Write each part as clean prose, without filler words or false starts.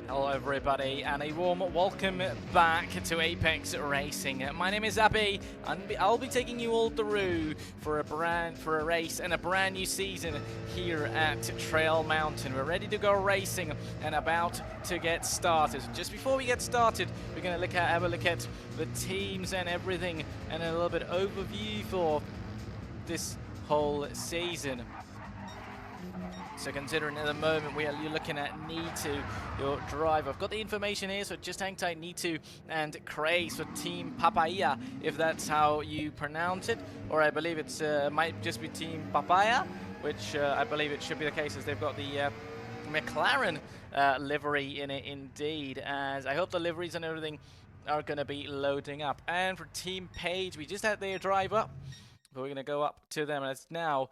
Hello everybody and a warm welcome back to Apex Racing. My name is Abby and I'll be taking you all through for a race and a brand new season here at Trail Mountain. We're ready to go racing and about to get started. Just before we get started, we're going to have a look at the teams and everything and a little bit overview for this whole season. So considering at the moment you're looking at Nitu, your driver. I've got the information here, so just hang tight. Nitu and Craze for Team Papaya, if that's how you pronounce it. Or I believe it's might just be Team Papaya, which I believe it should be the case, as they've got the McLaren livery in it indeed. As I hope the liveries and everything are going to be loading up. And for Team Page, we just had their driver. But we're going to go up to them, and it's now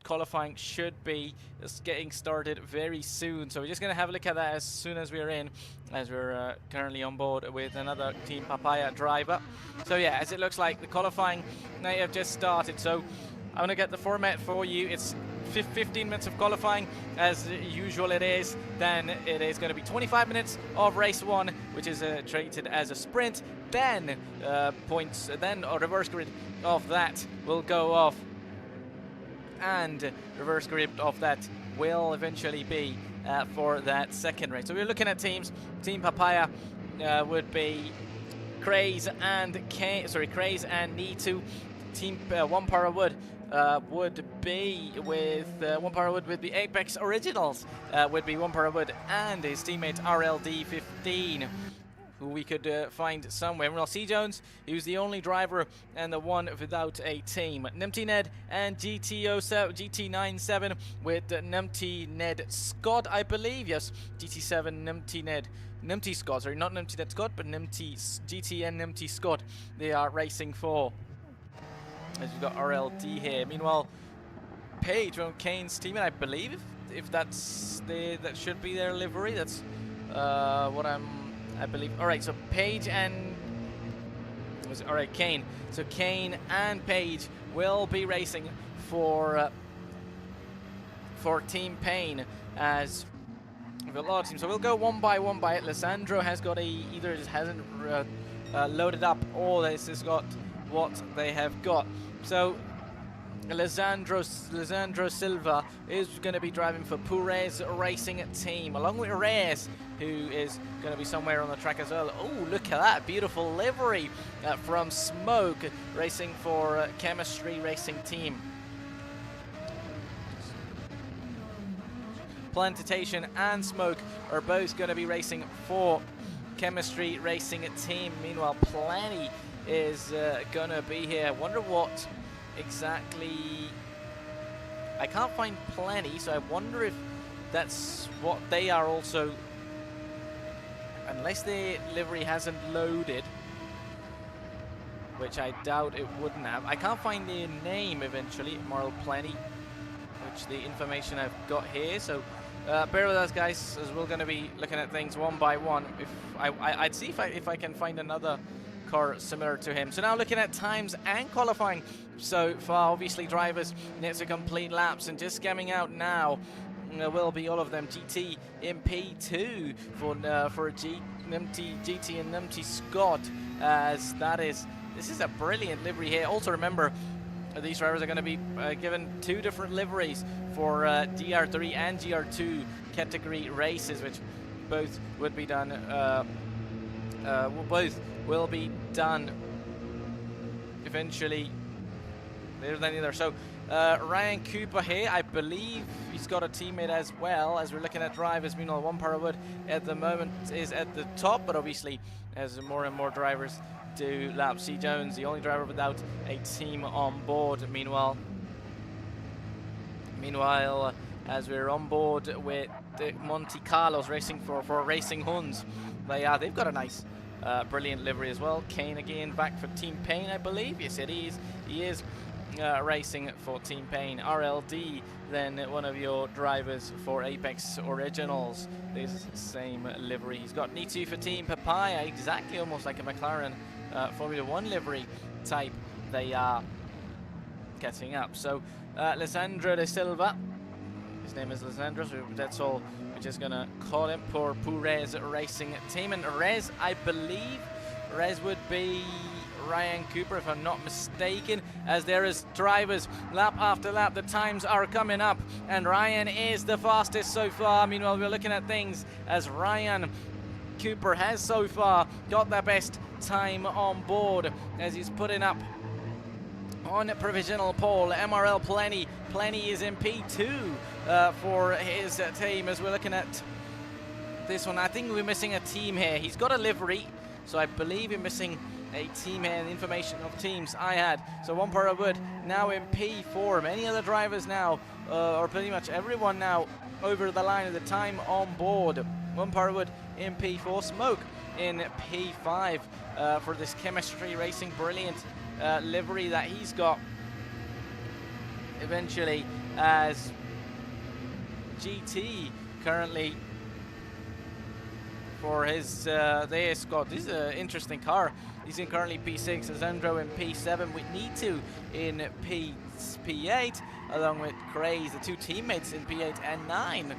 qualifying should be just getting started very soon. So we're just going to have a look at that as soon as we're in, as we're currently on board with another Team Papaya driver. So yeah, as it looks like the qualifying may have just started. So I'm going to get the format for you. It's 15 minutes of qualifying as usual it is. Then it is going to be 25 minutes of race 1, which is treated as a sprint. Then points, then a reverse grid of that will go off, and reverse grid of that will eventually be for that second race. So we're looking at teams. Team Papaya would be Craze and Nitu. Team One Power Wood would be with One Power Wood would be Apex Originals, would be One Power Wood and his teammate RLD15, who we could find somewhere. Well, C. Jones, who's the only driver and the one without a team. Numpty Ned and GT97 with Numpty Ned Scott, I believe. Yes, GT7 Numpty Ned. Numpty Scott, sorry, not Numpty Ned Scott, but Numpty GT and Numpty Scott. They are racing for. As you've got RLD here. Meanwhile, Page from Kane's team, and I believe if that's that should be their livery. That's what I believe. All right, so Page and all right, Kane. So Kane and Page will be racing for Team Pain, as with a lot of teams. So we'll go one by one by it. Lissandro has got either just hasn't loaded up, or this has got what they have got. So Lisandro Silva is going to be driving for Pures Racing Team, along with Reyes, who is going to be somewhere on the track as well. Oh, look at that beautiful livery from Smoke, racing for Chemistry Racing Team. Plantation and Smoke are both going to be racing for Chemistry Racing Team. Meanwhile, Plenty is going to be here. I wonder what exactly. I can't find Plenty, so I wonder if that's what they are also, unless the livery hasn't loaded, which I doubt it wouldn't have. I can't find the name eventually, Moral Plenty, which the information I've got here. So bear with us, guys, as we're going to be looking at things one by one. If I'd see if I can find another car similar to him. So now looking at times and qualifying so far. Obviously drivers need to complete laps, and just scamming out now will be all of them. GT MP2 for GT and Numpty Scott, as this is a brilliant livery here. Also remember, these drivers are going to be given 2 different liveries for Gr.3 and Gr.2 category races, which both would be done both will be done eventually. There's any other. So Ryan Cooper here, I believe he's got a teammate as well, as we're looking at drivers. Meanwhile, One Power Wood at the moment is at the top, but obviously as more and more drivers do lap. C. Jones, the only driver without a team on board. Meanwhile, as we're on board with the Monte Carlos racing for Racing Huns, they've got a nice brilliant livery as well. Kane again back for Team Pain, I believe. Yes, it is. He is racing for Team Pain. RLD, then one of your drivers for Apex Originals. This is the same livery. He's got Nitu for Team Papaya, exactly almost like a McLaren Formula 1 livery type they are getting up. So Lisandro de Silva His name is Lisandro, so that's all we're just gonna call him for Perez Racing Team. And Rez, I believe, Rez would be Ryan Cooper, if I'm not mistaken, as there is drivers lap after lap. The times are coming up, and Ryan is the fastest so far. Meanwhile, we're looking at things as Ryan Cooper has so far got the best time on board, as he's putting up on provisional pole. MRL Plenty is in P2 for his team, as we're looking at this one. I think we're missing a team here. He's got a livery, so I believe we're missing a team here. The information of teams I had. So One Para Wood now in P4. Many other drivers now, or pretty much everyone now, over the line of the time on board. One Para Wood in P4. Smoke in P5 for this Chemistry Racing. Brilliant livery that he's got eventually, as GT currently for his the Escort. This is an interesting car. He's in currently P6, Zendro in P7, with Nitu in P8, along with Craze, the two teammates in P8 and 9.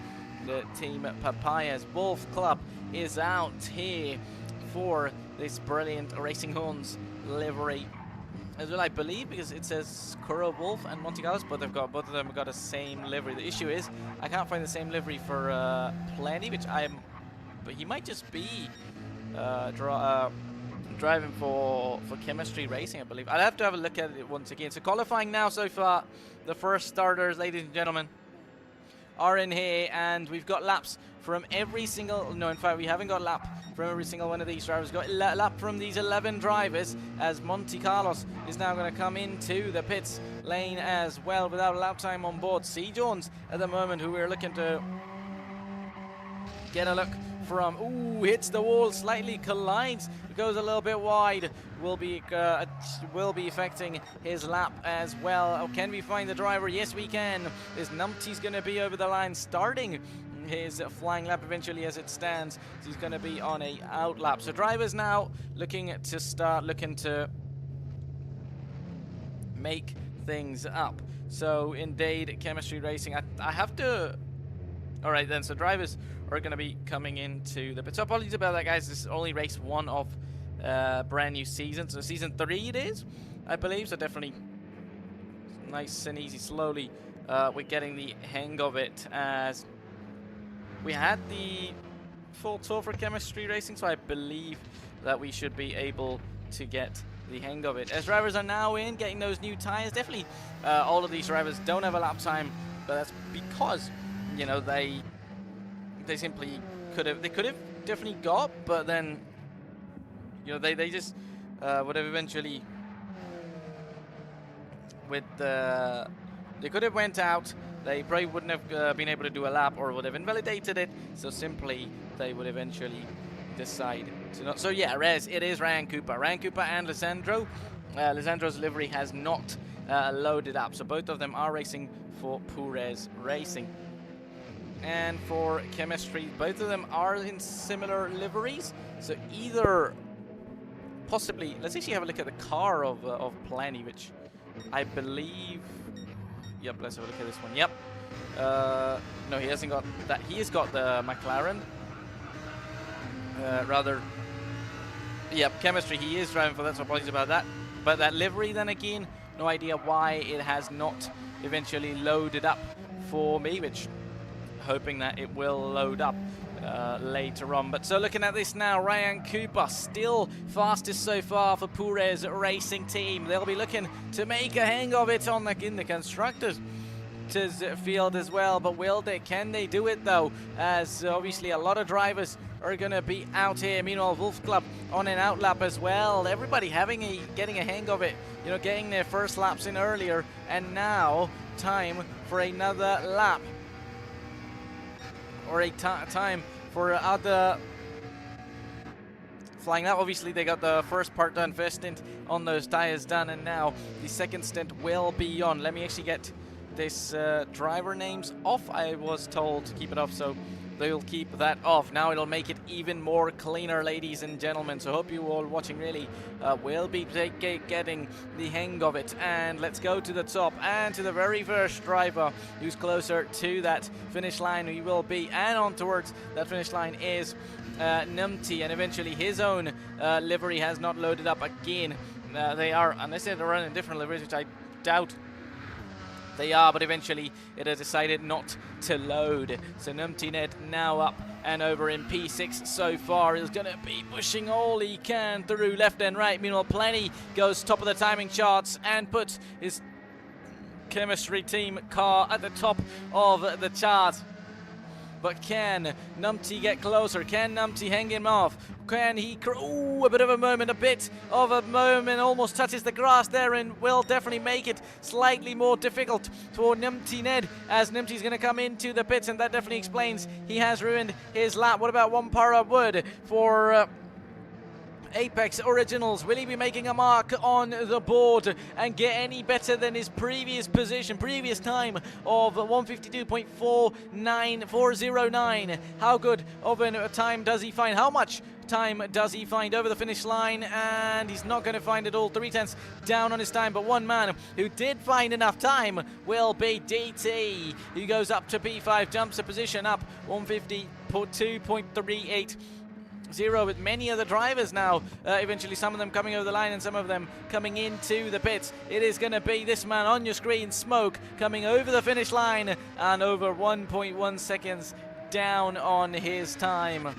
The team Papayas Wolf Club is out here for this brilliant Racing Horns livery as well, I believe, because it says Kuro Wolf and Monte Carlos, but both of them have got the same livery. The issue is I can't find the same livery for Plenty, but he might just be driving for Chemistry Racing, I believe. I'll have to have a look at it once again. So qualifying now so far. The first starters, ladies and gentlemen, are in here, and we've got laps from every single... No, in fact, we haven't got lap from every single one of these drivers. We've got lap from these 11 drivers, as Monte Carlos is now going to come into the pits lane as well without lap time on board. C. Jones at the moment, who we're looking to get a look from. Ooh, hits the wall, slightly collides, goes a little bit wide, will be affecting his lap as well. Oh, can we find the driver? Yes, we can. This Numpty's going to be over the line, starting his flying lap eventually as it stands. So he's going to be on a out lap. So drivers now looking to make things up. So indeed, Chemistry Racing, I have to... All right then, so drivers are going to be coming into the pit. So apologies about that, guys. This is only race 1 of brand new season. So season 3 it is, I believe. So definitely nice and easy, slowly we're getting the hang of it, as we had the full tour for Chemistry Racing. So I believe that we should be able to get the hang of it. As drivers are now in, getting those new tires. Definitely all of these drivers don't have a lap time, but that's because, you know, they simply could have definitely got, but then, you know, they just would have eventually they could have went out. They probably wouldn't have been able to do a lap, or would have invalidated it. So simply they would eventually decide to not. So yeah, it is Ryan Cooper and Lisandro. Lisandro's livery has not loaded up, so both of them are racing for Perez Racing. And for Chemistry, both of them are in similar liveries. So either possibly, let's actually have a look at the car of Plenty, which I believe. Yep, let's have a look at this one. Yep. No, he hasn't got that. He has got the McLaren. Yep, Chemistry. He is driving for that. So apologies about that. But that livery, then again, no idea why it has not eventually loaded up for me, which, hoping that it will load up later on. But so looking at this now, Ryan Cooper still fastest so far for Perez Racing Team. They'll be looking to make a hang of it in the constructors field as well, but can they do it though, as obviously a lot of drivers are going to be out here. Meanwhile, Wolf Club on an out lap as well. Everybody getting a hang of it, you know, getting their first laps in earlier, and now time for another lap, or a time for other flying lap. Obviously they got the first part done, first stint on those tires done, and now the second stint will be on. Let me actually get this driver names off. I was told to keep it off, so they'll keep that off. Now it'll make it even more cleaner, ladies and gentlemen. So hope you all watching really will be getting the hang of it. And let's go to the top and to the very first driver who's closer to that finish line. He will be, and on towards that finish line is Numpty, and eventually his own livery has not loaded up again. They are, unless they're running different liveries, which I doubt they are, but eventually it has decided not to load. So Numpty Ned now up and over in P6 so far. He's going to be pushing all he can through left and right. Meanwhile, Plenty goes top of the timing charts and puts his chemistry team car at the top of the chart. But can Numpty get closer? Can Numpty hang him off? Can he? Ooh, a bit of a moment, almost touches the grass there and will definitely make it slightly more difficult for Numpty Ned, as Numpty's going to come into the pits, and that definitely explains he has ruined his lap. What about one para wood for Apex Originals? Will he be making a mark on the board and get any better than his previous time of 152.49409? How good of a time does he find? How much time does he find over the finish line? And he's not going to find it all. 3/10 down on his time, but one man who did find enough time will be DT, who goes up to P5, jumps a position up 152.38. with many other drivers now, eventually some of them coming over the line and some of them coming into the pits. It is going to be this man on your screen, Smoke, coming over the finish line and over 1.1 seconds down on his time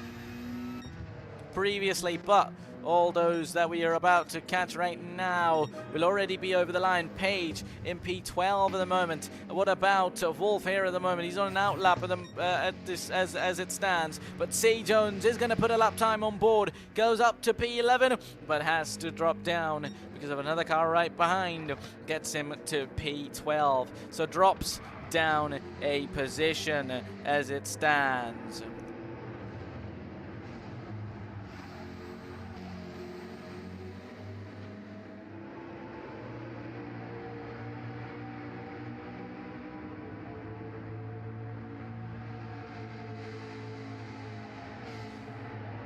previously, but all those that we are about to catch right now will already be over the line. Page in P12 at the moment. What about Wolf here at the moment? He's on an outlap as it stands. But C. Jones is going to put a lap time on board. Goes up to P11, but has to drop down because of another car right behind. Gets him to P12. So drops down a position as it stands.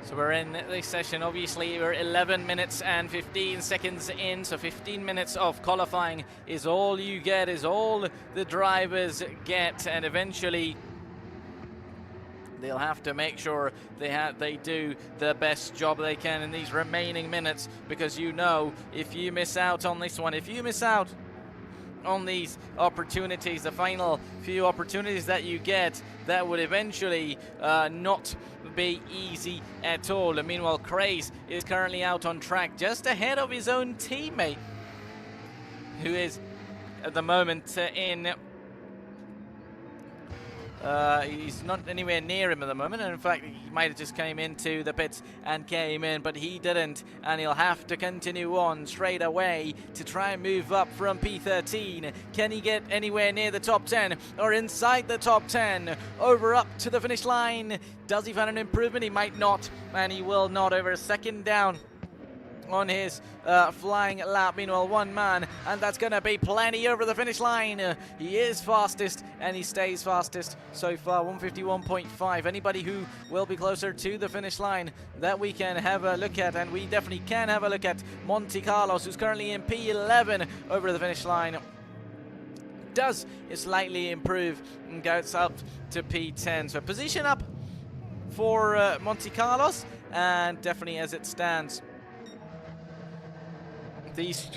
So we're in this session, obviously we're 11 minutes and 15 seconds in, so 15 minutes of qualifying is all you get, is all the drivers get, and eventually they'll have to make sure they do the best job they can in these remaining minutes, because you know, if you miss out on this one, if you miss out on these opportunities, the final few opportunities that you get, that would eventually not be easy at all. And meanwhile, Craze is currently out on track just ahead of his own teammate, who is at the moment he's not anywhere near him at the moment, and in fact he might have just came into the pits and came in, but he didn't, and he'll have to continue on straight away to try and move up from P13. Can he get anywhere near the top 10 or inside the top 10? Over up to the finish line. Does he find an improvement? He might not, and he will not. Over a second down on his flying lap. Meanwhile, one man, and that's going to be Plenty over the finish line. He is fastest, and he stays fastest so far, 151.5. Anybody who will be closer to the finish line that we can have a look at, and we definitely can have a look at Monte Carlos, who's currently in P11 over the finish line. Does slightly improve and goes up to P10. So position up for Monte Carlos, and definitely as it stands, these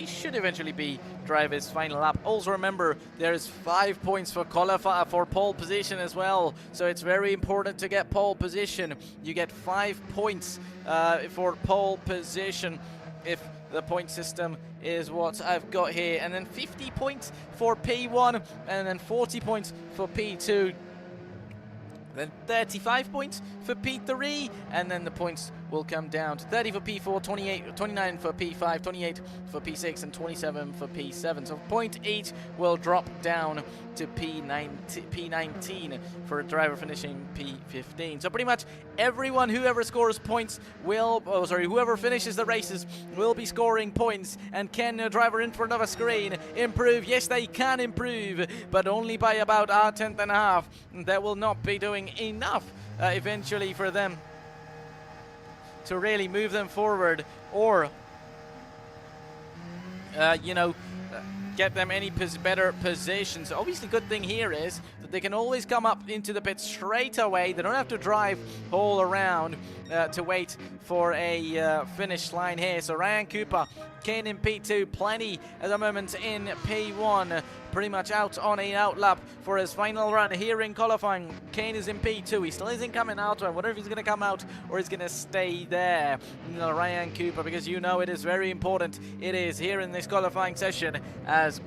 should eventually be drivers' final lap. Also remember, there's 5 points for pole position as well, so it's very important to get pole position. You get 5 points for pole position if the point system is what I've got here, and then 50 points for P1, and then 40 points for P2. Then 35 points for P3, and then the points will come down to 30 for P4, 29 for P5, 28 for P6, and 27 for P7. So point each will drop down to P19 for a driver finishing P15. So pretty much everyone, whoever scores points will, whoever finishes the races will be scoring points. And can a driver in front of a screen improve? Yes, they can improve, but only by about a tenth and a half. That will not be doing enough eventually for them to really move them forward, or get them any better positions. Obviously, good thing here is that they can always come up into the pit straight away. They don't have to drive all around to wait for a finish line here. So Ryan Cooper, Kane in P2, plenty at the moment in P1, pretty much out on an out lap for his final run here in qualifying. Kane is in P2. He still isn't coming out. I wonder if he's going to come out or he's going to stay there. Ryan Cooper, because it is very important. It is here in this qualifying session, as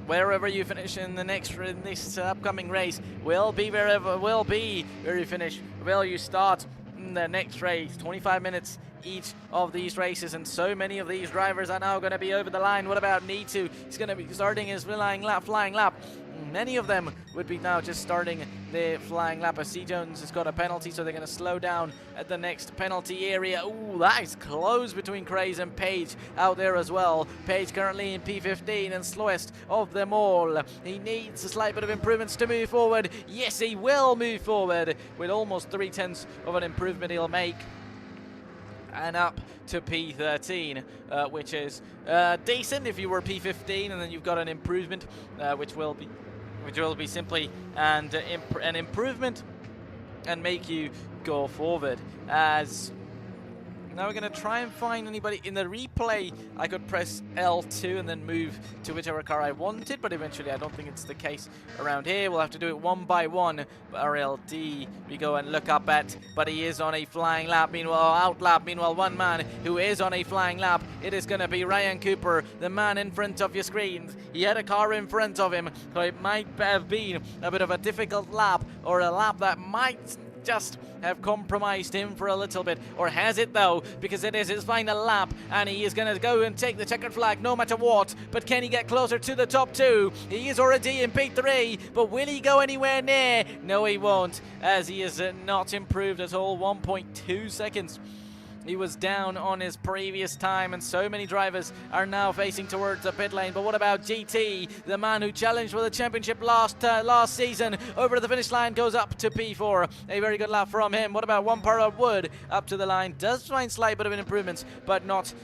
wherever you finish in this upcoming race will be where you finish, where you start in the next race. 25 minutes each of these races, and so many of these drivers are now going to be over the line. What about Nitu? He's going to be starting his flying lap. Many of them would be now just starting the flying lap. As C. Jones has got a penalty, so they're going to slow down at the next penalty area. Ooh, that is close between Craze and Page out there as well. Page currently in P15 and slowest of them all. He needs a slight bit of improvements to move forward. Yes, he will move forward with almost 3/10 of an improvement he'll make, and up to P13, which is decent if you were P15, and then you've got an improvement, which will be simply an improvement and make you go forward. As now we're going to try and find anybody in the replay. I could press L2 and then move to whichever car I wanted, but eventually I don't think it's the case around here. We'll have to do it one by one. RLD we go and look up at, but he is on a flying lap. Meanwhile, one man who is on a flying lap, it is going to be Ryan Cooper, the man in front of your screens. He had a car in front of him, so it might have been a bit of a difficult lap, or a lap that might just have compromised him for a little bit. Or has it though? Because it is his final lap, and he is going to go and take the checkered flag no matter what. But can he get closer to the top two? He is already in P3, but will he go anywhere near? No, he won't, as he is not improved at all. 1.2 seconds. He was down on his previous time, and so many drivers are now facing towards the pit lane. But what about GT, the man who challenged for the championship last season? Over the finish line, goes up to P4. A very good lap from him. What about One Para Wood up to the line? Does find slight bit of an improvements, but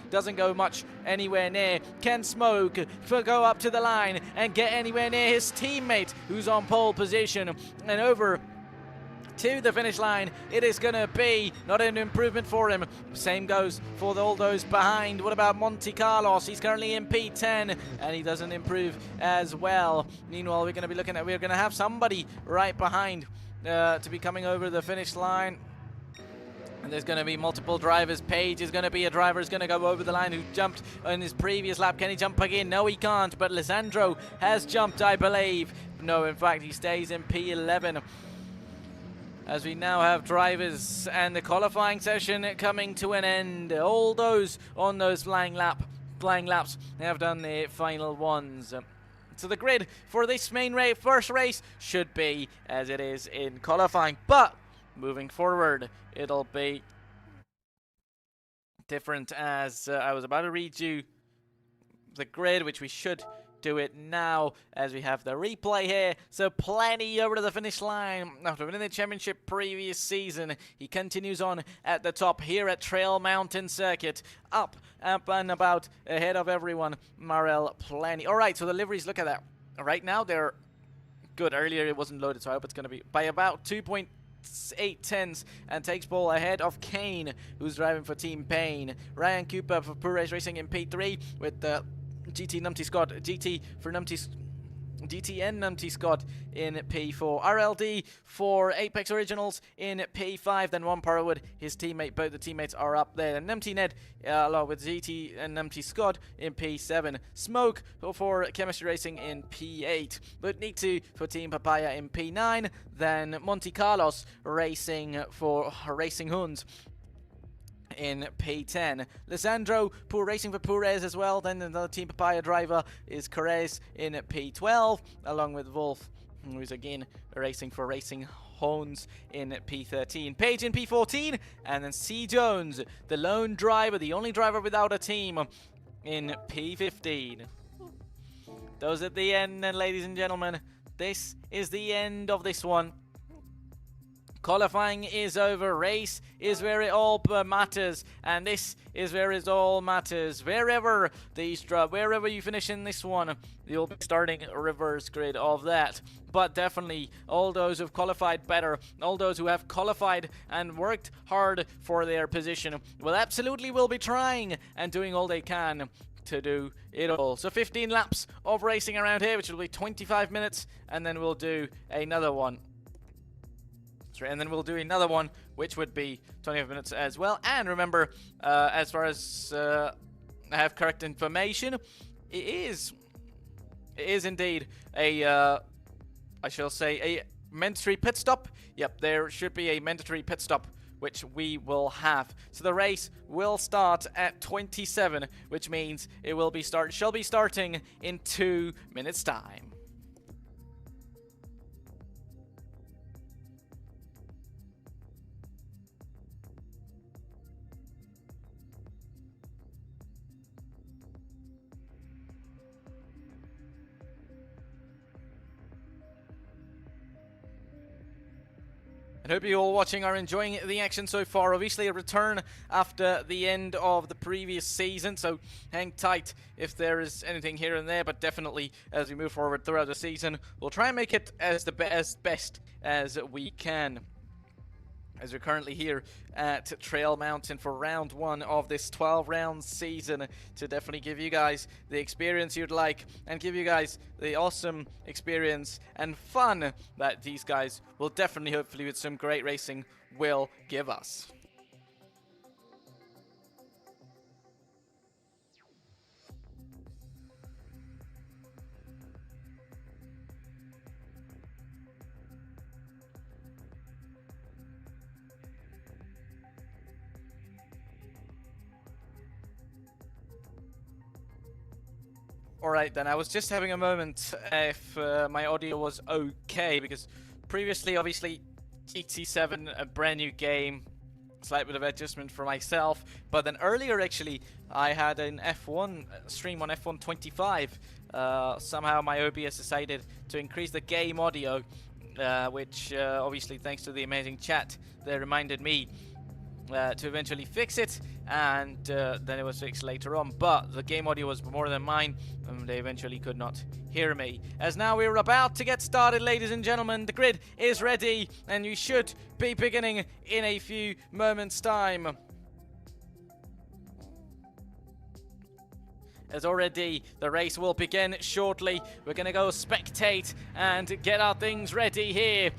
doesn't go much anywhere near. Can Smoke go up to the line and get anywhere near his teammate, who's on pole position? And over to the finish line, it is going to be not an improvement for him. Same goes for all those behind. What about Monte Carlos? He's currently in P10, and he doesn't improve as well. Meanwhile, we're going to have somebody right behind to be coming over the finish line. And there's going to be multiple drivers. Page is going to be a driver who's going to go over the line, who jumped on his previous lap. Can he jump again? No, he can't. But Lisandro has jumped, I believe. No, in fact, he stays in P11. As we now have drivers and the qualifying session coming to an end. All those on those flying laps have done their final ones. So the grid for this main first race should be as it is in qualifying, but moving forward it'll be different, as I was about to read you the grid, which we should do it now as we have the replay here. So plenty over to the finish line after winning the championship previous season. He continues on at the top here at Trail Mountain Circuit, up and about ahead of everyone. Marel, plenty. All right, so the liveries, look at that. Right now they're good. Earlier it wasn't loaded, so I hope it's going to be by about 2.8 tenths, and takes ball ahead of Kane, who's driving for Team Payne. Ryan Cooper for Pure Race Racing in P3 with the GT Numpty Scott, GT and Numpty Scott in P4. RLD for Apex Originals in P5. Then One Parawood, his teammate, both the teammates are up there. And Numpty Ned along with GT and Numpty Scott in P7. Smoke for Chemistry Racing in P8. But Nitu for Team Papaya in P9. Then Monte Carlos Racing for Racing Huns in P10. Lisandro, poor racing for Perez as well. Then another Team Papaya driver is Perez in P12, along with Wolf, who's again racing for Racing Hones in P13. Page in P14, and then C. Jones, the lone driver, the only driver without a team, in P15. Those at the end, and ladies and gentlemen, this is the end of this one. Qualifying is over. Race is where it all matters, and this is where it all matters. Wherever you finish in this one, you'll be starting a reverse grid of that. But definitely, all those who've qualified better, all those who have qualified and worked hard for their position, will be trying and doing all they can to do it all. So 15 laps of racing around here, which will be 25 minutes, and then we'll do another one. And then we'll do another one, which would be 25 minutes as well. And remember, as far as I have correct information, it is indeed a, I shall say, a mandatory pit stop. Yep, there should be a mandatory pit stop, which we will have. So the race will start at 27, which means it will be shall be starting in 2 minutes' time. I hope you all watching are enjoying the action so far. Obviously a return after the end of the previous season, so hang tight if there is anything here and there, but definitely as we move forward throughout the season, we'll try and make it as best as we can. As we're currently here at Trail Mountain for round 1 of this 12-round season, to definitely give you guys the experience you'd like and give you guys the awesome experience and fun that these guys will definitely, hopefully with some great racing, will give us. Alright then, I was just having a moment if my audio was okay, because previously, obviously, GT7, a brand new game, slight bit of adjustment for myself, but then earlier actually, I had an F1 stream on F1 25. Somehow my OBS decided to increase the game audio, which obviously thanks to the amazing chat, they reminded me to eventually fix it, and then it was fixed later on, but the game audio was more than mine, and they eventually could not hear me. As now we're about to get started, ladies and gentlemen, the grid is ready, and you should be beginning in a few moments' time. As already the race will begin shortly, we're gonna go spectate and get our things ready here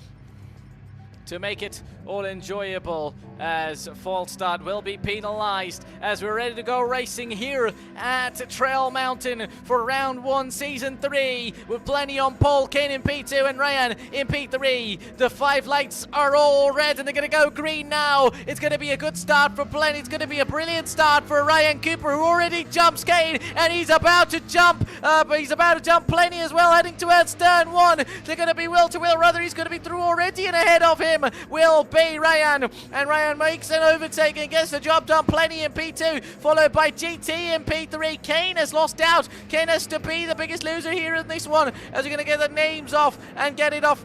to make it all enjoyable, as false start will be penalized as we're ready to go racing here at Trail Mountain for round 1 season 3 with plenty on pole. Kane in P2 and Ryan in P3. The 5 lights are all red and they're gonna go green now. It's gonna be a good start for Plenty. It's gonna be a brilliant start for Ryan Cooper, who already jumps Kane, and he's about to jump but he's about to jump Plenty as well, heading towards turn 1. They're gonna be will to will, rather he's gonna be through already, and ahead of him will be Ryan, and Ryan makes an overtake and gets the job done. Plenty in P2, followed by GT in P3. Kane has lost out. Kane has to be the biggest loser here in this one, as we're going to get the names off and get it off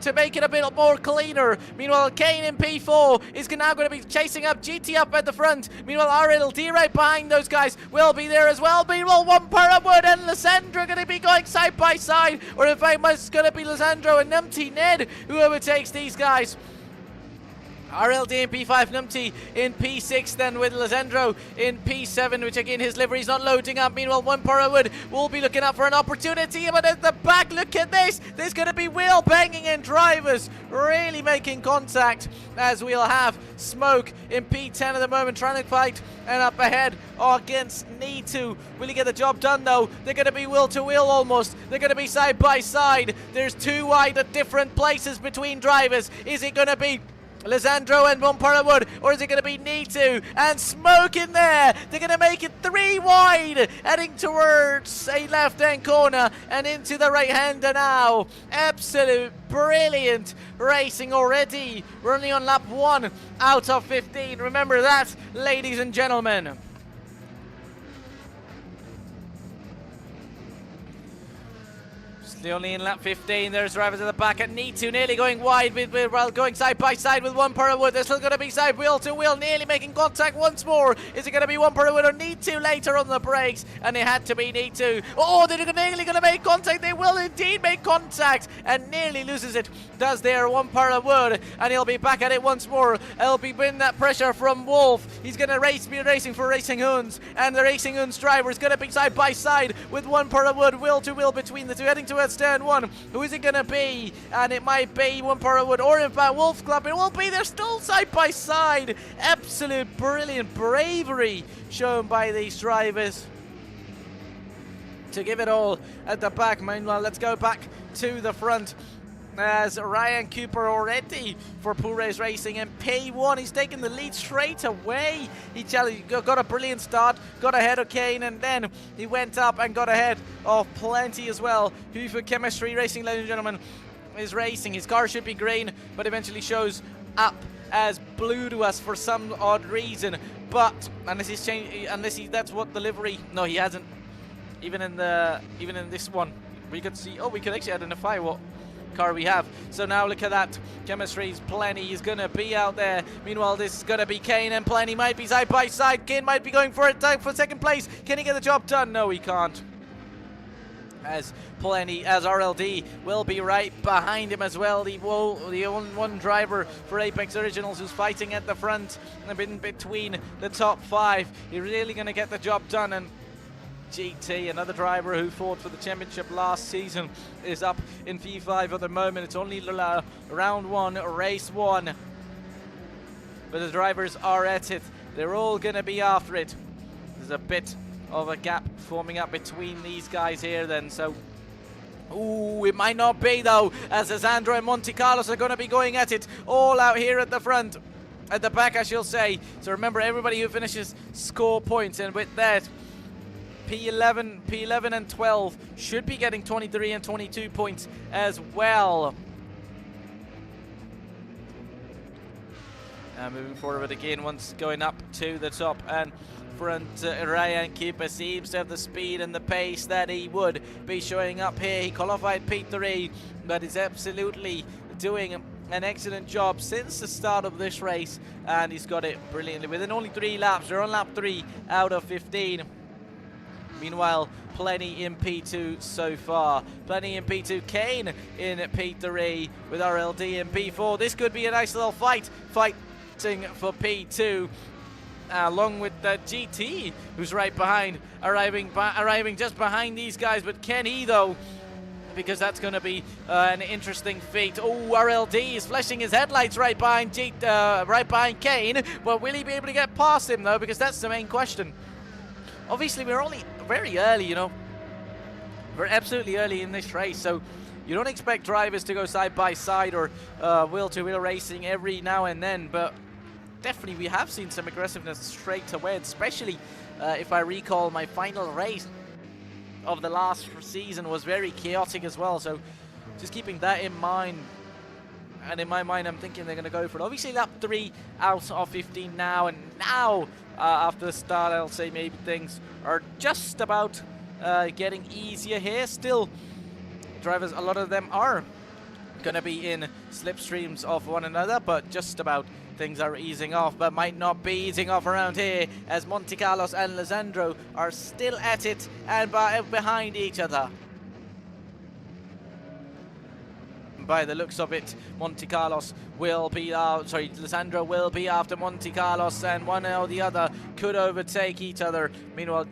to make it a bit more cleaner. Meanwhile, Kane in P4 is now going to be chasing up GT up at the front. Meanwhile, RLD right behind those guys will be there as well. Meanwhile, One Parawood and Lysandro going to be going side by side, or in fact, it's going to be Lysandro and Numpty Ned who overtakes these guys. RLD in P5, Numpty in P6, then with Lysandro in P7, which again his livery's not loading up. Meanwhile, One Parawood will be looking up for an opportunity, but at the back, look at this. There's going to be wheel banging and drivers really making contact, as we'll have Smoke in P10 at the moment trying to fight, and up ahead against Need2. Will he get the job done though? They're going to be wheel to wheel almost. They're going to be side by side. There's 2 wide at different places between drivers. Is it going to be Lisandro and Montpara Wood, or is it going to be Nitu and Smoke in there? They're going to make it 3 wide, heading towards a left-hand corner and into the right-hander now. Absolute brilliant racing already. We're only on lap 1 out of 15. Remember that, ladies and gentlemen. Only in lap 15. There's drivers at the back at Nitu, nearly going wide while going side by side with Montpara Wood. They're still going to be side wheel to wheel, nearly making contact once more. Is it going to be Montpara Wood or Nitu later on the brakes? And it had to be Nitu. Oh, they're nearly going to make contact. They will indeed make contact and nearly loses it. Does there Montpara Wood, and he'll be back at it once more. He'll be bringing that pressure from Wolf. He's going to be racing for Racing Hoons, and the Racing Hoons driver is going to be side by side with Montpara Wood, wheel to wheel between the two, heading towards turn 1. Who is it going to be? And it might be Montpara Wood, or in fact Wolf Club. It will be. They're still side by side. Absolute brilliant bravery shown by these drivers to give it all at the back. Meanwhile, let's go back to the front as Ryan Cooper already for Pool Race Racing and P1. He's taken the lead straight away. He got a brilliant start, got ahead of Kane, and then he went up and got ahead of Plenty as well, who for Chemistry Racing, ladies and gentlemen, is racing. His car should be green, but eventually shows up as blue to us for some odd reason. But unless he's changed, that's what the livery. No, he hasn't. Even in this one, we could see. Oh, we could actually identify what car we have. So now look at that. Chemistry's Plenty is going to be out there. Meanwhile, this is going to be Kane, and Plenty might be side by side. Kane might be going for it for second place. Can he get the job done? No, he can't. As RLD will be right behind him as well. The one driver for Apex Originals who's fighting at the front and in between the top 5. He's really going to get the job done. And GT, another driver who fought for the championship last season, is up in V5 at the moment. It's only round 1, race 1. But the drivers are at it. They're all going to be after it. There's a bit of a gap forming up between these guys here then. So, ooh, it might not be though, as Lisandro and Monte Carlos are going to be going at it all out here at the front. At the back, I shall say. So remember, everybody who finishes score points, and with that, P11 and 12 should be getting 23 and 22 points as well. Moving forward again, once going up to the top and front, Ryan Cooper seems to have the speed and the pace that he would be showing up here. He qualified P3, but is absolutely doing an excellent job since the start of this race, and he's got it brilliantly within only 3 laps. They're on lap 3 out of 15. Meanwhile, Plenty in P2 so far. Plenty in P2, Kane in P3 with RLD in P4. This could be a nice little fighting for P2. Along with the GT, who's right behind, arriving just behind these guys. But can he though? Because that's going to be an interesting feat. Oh, RLD is flashing his headlights right behind Kane. But will he be able to get past him though? Because that's the main question. Obviously, we're only very early, you know. We're absolutely early in this race, so you don't expect drivers to go side by side or wheel-to-wheel racing every now and then, but definitely we have seen some aggressiveness straight away, especially if I recall my final race of the last season was very chaotic as well, so just keeping that in mind. And in my mind, I'm thinking they're going to go for it. Obviously, lap 3 out of 15 now, and now after the start, I'll say maybe things are just about getting easier here. Still, drivers, a lot of them are going to be in slipstreams of one another, but just about things are easing off, but might not be easing off around here, as Monte Carlos and Lisandro are still at it and behind each other. By the looks of it, Lisandro will be after Monte Carlos, and one or the other could overtake each other. Meanwhile,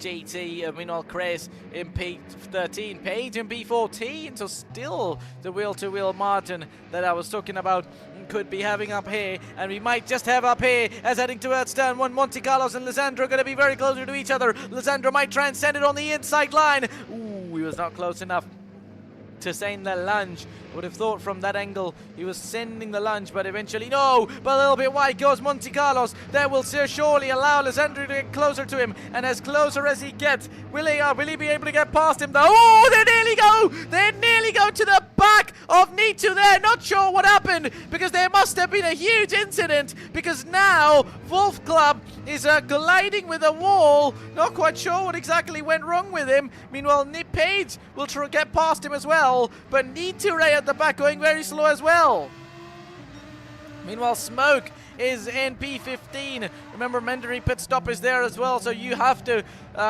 Chris in P13, Page in P14, so still the wheel-to-wheel margin that I was talking about could be having up here, and we might just have up here as heading towards turn 1. Monte Carlos and Lisandro are going to be very close to each other. Lisandro might transcend it on the inside line. Ooh, he was not close enough. to send the lunge. Would have thought from that angle he was sending the lunge, but eventually no. But a little bit wide goes Monte Carlos. That will surely allow Lisandro to get closer to him, and as closer as he gets, will he be able to get past him though? Oh, they nearly go! They nearly go to the back of Nitu there. Not sure what happened, because there must have been a huge incident, because now Wolf Club is colliding with a wall. Not quite sure what exactly went wrong with him. Meanwhile, Nick Page will try to get past him as well, but Nitu Ray at the back going very slow as well. Meanwhile, Smoke is in P15. Remember, mandatory pit stop is there as well, so you have to,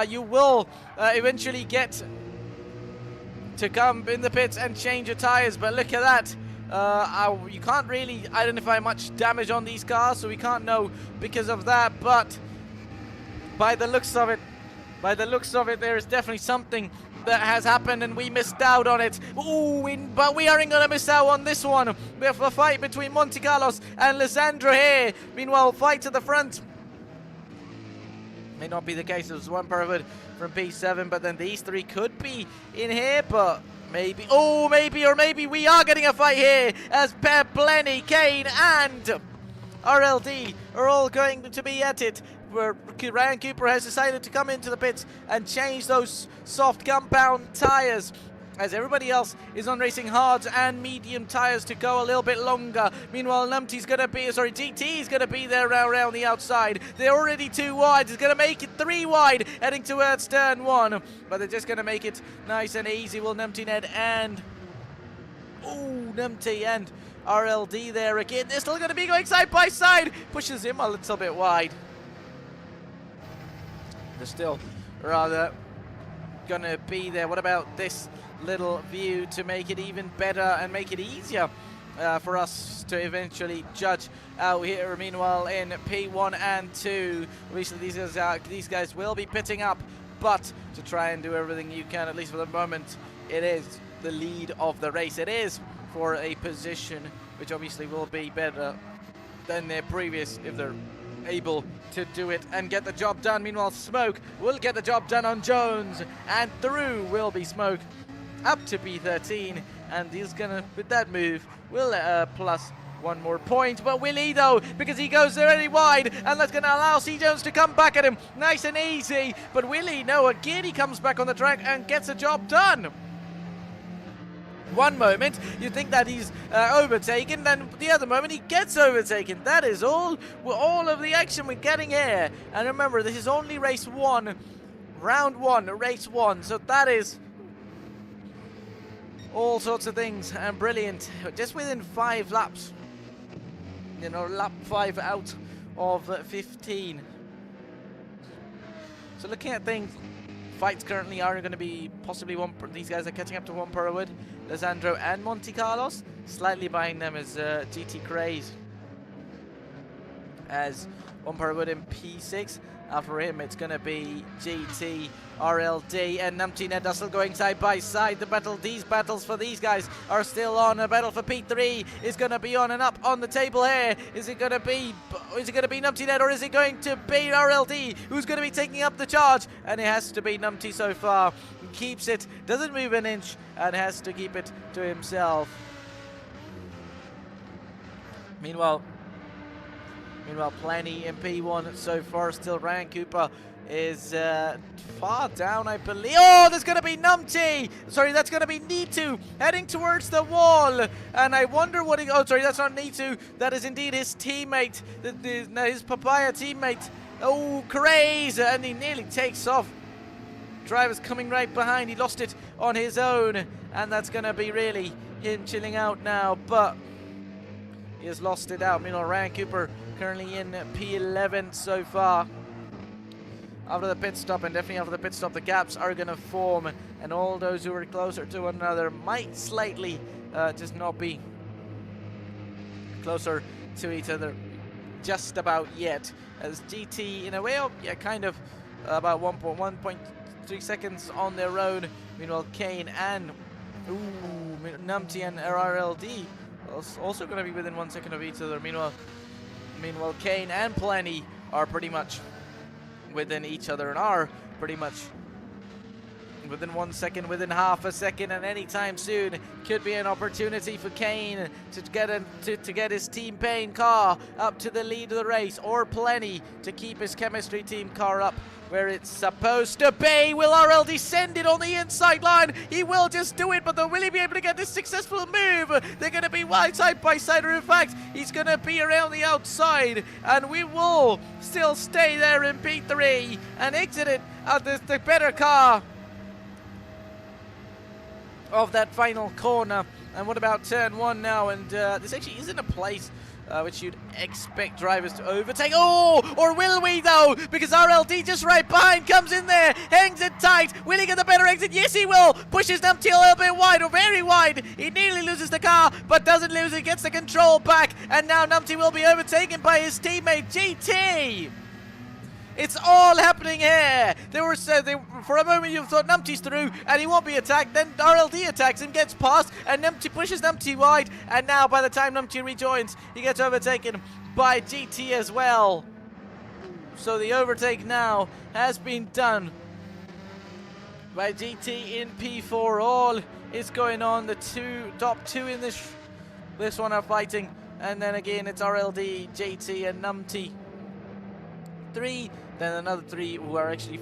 you will eventually get to come in the pits and change your tires. But look at that. You can't really identify much damage on these cars, so we can't know because of that. But by the looks of it, there is definitely something that has happened, and we missed out on it. Ooh, but we aren't going to miss out on this one. We have a fight between Monte Carlos and Lisandro here. Meanwhile, fight to the front. May not be the case. There's one Paravid from P7, but then these three could be in here, but maybe. Oh, maybe we are getting a fight here as Pep, Blenny, Kane, and RLD are all going to be at it. Where Ryan Cooper has decided to come into the pits and change those soft compound tires, as everybody else is on racing hards and medium tires to go a little bit longer. Meanwhile, GT is gonna be there around the outside. They're already 2 wide. It's gonna make it 3 wide, heading towards turn 1. But they're just gonna make it nice and easy. Will Numpty Ned and Numpty and RLD there again. They're still gonna be going side by side. Pushes him a little bit wide. They're still rather gonna be there. What about this little view to make it even better and make it easier for us to eventually judge out here? Meanwhile, in P1 and 2, obviously these guys will be pitting up, but to try and do everything you can, at least for the moment, it is the lead of the race. It is for a position which obviously will be better than their previous if they're able to do it and get the job done. Meanwhile, Smoke will get the job done on Jones, and through will be Smoke up to P13, and he's gonna, with that move, will plus 1 more point. But will he though? Because he goes very wide, and that's gonna allow C Jones to come back at him nice and easy. But will he? No, again he comes back on the track and gets the job done. One moment you think that he's overtaken, then the other moment he gets overtaken. That is all of the action we're getting here. And remember, this is only race 1, round 1, race 1. So that is all sorts of things and brilliant. Just within 5 laps, you know, lap 5 out of 15. So looking at things, fights currently are going to be possibly these guys are catching up to 1 per wood. Lisandro and Monte Carlos. Slightly behind them is GT Craze, as 1 per wood in P6. After him, it's going to be GT, RLD, and Numpty Ned are still going side by side. These battles for these guys are still on. A battle for P3 is going to be on and up on the table here. Is it going to be Numpty Ned, or is it going to be RLD who's going to be taking up the charge? And it has to be Numpty so far. He keeps it, doesn't move an inch, and has to keep it to himself. Meanwhile, plenty in P1 so far. Still, Ryan Cooper is far down, I believe. Oh, there's going to be Numpty. Sorry, that's going to be Nitu heading towards the wall. And I wonder what he... Oh, sorry, that's not Nitu. That is indeed his teammate, his Papaya teammate. Oh, crazy. And he nearly takes off. Driver's coming right behind. He lost it on his own. And that's going to be really him chilling out now. But he has lost it out. Meanwhile, Ryan Cooper currently in P11 so far. After the pit stop, and definitely after the pit stop, the gaps are going to form, and all those who are closer to one another might slightly just not be closer to each other just about yet. As GT, in a way, kind of about 1.3 seconds on their own. Meanwhile, Kane and Numpty and RRLD also going to be within 1 second of each other. Meanwhile, Kane and Plenty are pretty much within each other and are pretty much within 1 second, within half a second, and anytime soon could be an opportunity for Kane to get his Team Pain car up to the lead of the race, or plenty to keep his chemistry team car up where it's supposed to be. Will RLD send it on the inside line? He will just do it, but will he be able to get this successful move? They're going to be side by side, or in fact, he's going to be around the outside, and we will still stay there in P3 and exit it at the better car of that final corner. And what about turn 1 now? And this actually isn't a place which you'd expect drivers to overtake. Oh, or will we though? Because RLD just right behind comes in there, hangs it tight. Will he get the better exit? Yes, he will. Pushes Numpty a little bit wide, or very wide. He nearly loses the car, but doesn't lose it. Gets the control back, and now Numpty will be overtaken by his teammate GT. It's all happening here. For a moment you thought Numpty's through and he won't be attacked. Then RLD attacks him, gets past, and Numpty pushes Numpty wide. And now by the time Numpty rejoins, he gets overtaken by GT as well. So the overtake now has been done by GT in P4. All is going on. The top two in this one are fighting. And then again, it's RLD, JT, and Numpty. 3, then another 3 who are actually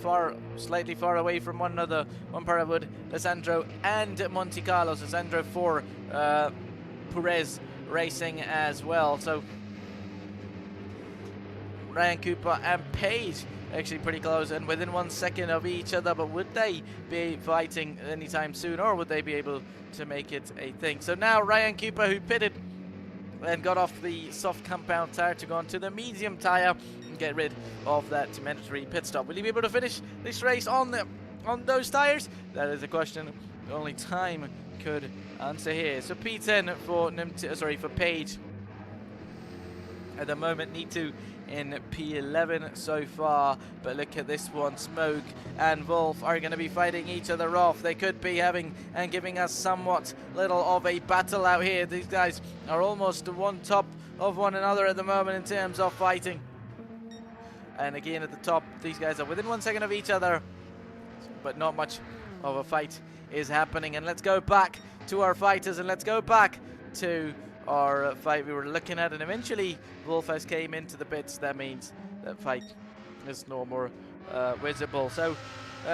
slightly far away from one another. One Parawood, Lissandro, and Monte Carlo. Lissandro for Perez Racing as well. So Ryan Cooper and Page actually pretty close and within 1 second of each other. But would they be fighting anytime soon, or would they be able to make it a thing? So now Ryan Cooper, who pitted and got off the soft compound tire to go onto the medium tire and get rid of that mandatory pit stop. Will he be able to finish this race on those tires? That is a question only time could answer here. So P10 for Page at the moment. Need to in P11 so far, but look at this one. Smoke and Wolf are going to be fighting each other off. They could be having and giving us somewhat little of a battle out here. These guys are almost one top of one another at the moment in terms of fighting. And again at the top, these guys are within 1 second of each other, but not much of a fight is happening. And let's go back to our fighters, and let's go back to our fight we were looking at. And eventually Wolf has came into the pits. That means that fight is no more visible. So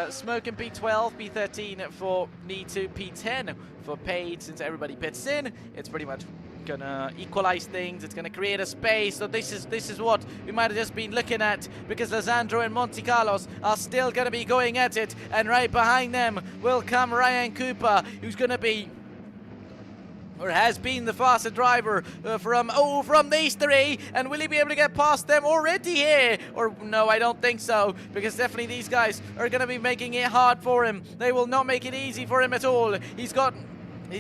Smoke in P12, P13 for Need2, P10 for Page. Since everybody pits in, it's pretty much gonna equalize things. It's gonna create a space. So this is what we might have just been looking at, because Lissandro and Monte Carlos are still gonna be going at it, and right behind them will come Ryan Cooper, who's gonna be, or has been, the faster driver from these 3. And will he be able to get past them already here? Or no, I don't think so, because definitely these guys are going to be making it hard for him. They will not make it easy for him at all. He's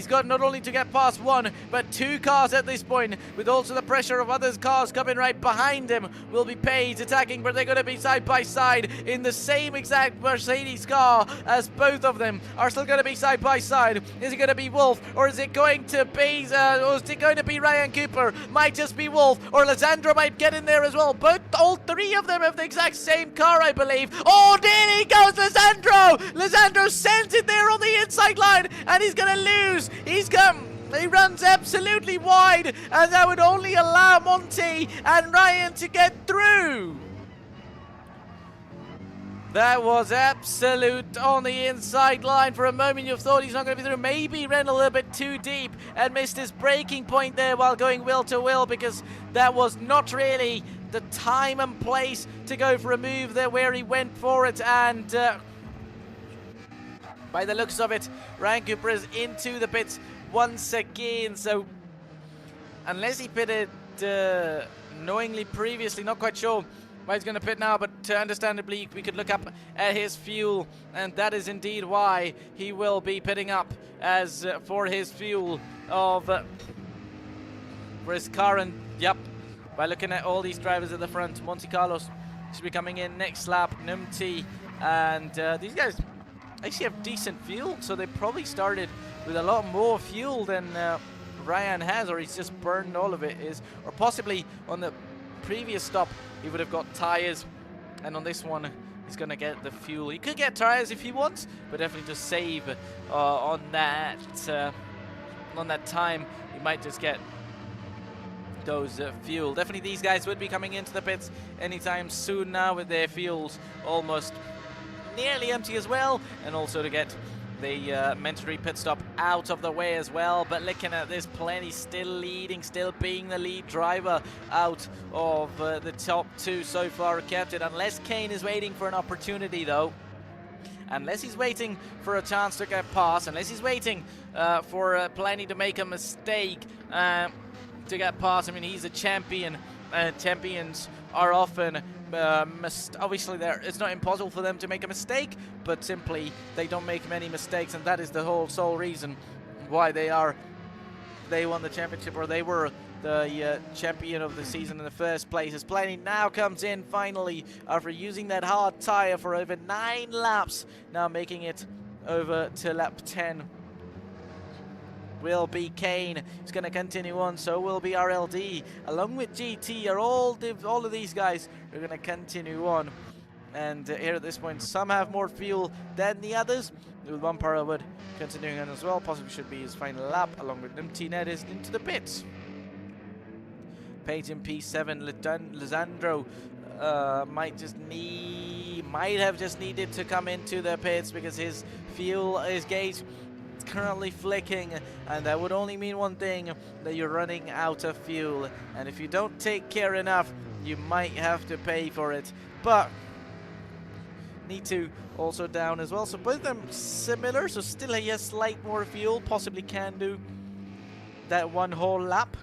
got not only to get past 1, but 2 cars at this point, with also the pressure of others' cars coming right behind him. Will be Page attacking, but they're going to be side by side in the same exact Mercedes car, as both of them are still going to be side by side. Is it going to be Wolf, or is it going to be Ryan Cooper? Might just be Wolf, or Lissandro might get in there as well. All 3 of them have the exact same car, I believe. Oh, there he goes, Lissandro! Lissandro sends it there on the inside line, and he's going to lose. He runs absolutely wide, and that would only allow Monty and Ryan to get through. That was absolute on the inside line. For a moment you thought he's not going to be through. Maybe ran a little bit too deep and missed his braking point there while going wheel to wheel, because that was not really the time and place to go for a move there where he went for it. And by the looks of it, Ryan Cooper is into the pits once again. So unless he pitted knowingly previously, not quite sure why he's going to pit now, but understandably we could look up at his fuel, and that is indeed why he will be pitting up as for his fuel for his car. And yep, by looking at all these drivers at the front, Monte Carlos should be coming in next lap, Numti, and these guys actually have decent fuel, so they probably started with a lot more fuel than Ryan has, or he's just burned all of it, or possibly on the previous stop he would have got tires, and on this one he's going to get the fuel. He could get tires if he wants, but definitely just save on that time. He might just get those fuel. Definitely these guys would be coming into the pits anytime soon now with their fuels almost nearly empty as well, and also to get the mandatory pit stop out of the way as well. But looking at this, Plenty still leading, still being the lead driver out of the top two so far, kept it. Unless Kane is waiting for an opportunity though, unless he's waiting for a chance to get past, unless he's waiting for Plenty to make a mistake to get past. I mean, he's a champion, and champions are often obviously it's not impossible for them to make a mistake, but simply they don't make many mistakes, and that is the sole reason why they won the championship, or they were the champion of the season in the first place. As Plenty now comes in finally after using that hard tire for over 9 laps, now making it over to lap 10. Will be Kane. He's going to continue on. So will be RLD, along with GT. Are all of these guys are going to continue on. And here at this point, some have more fuel than the others. With one Parawood continuing on as well. Possibly should be his final lap, along with Ned is into the pits. Page in P7. Lisandro might have just needed to come into the pits because his gauge currently flicking, and that would only mean one thing, that you're running out of fuel, and if you don't take care enough you might have to pay for it. But need to also down as well, so both of them similar, so still he has slight more fuel, possibly can do that one whole lap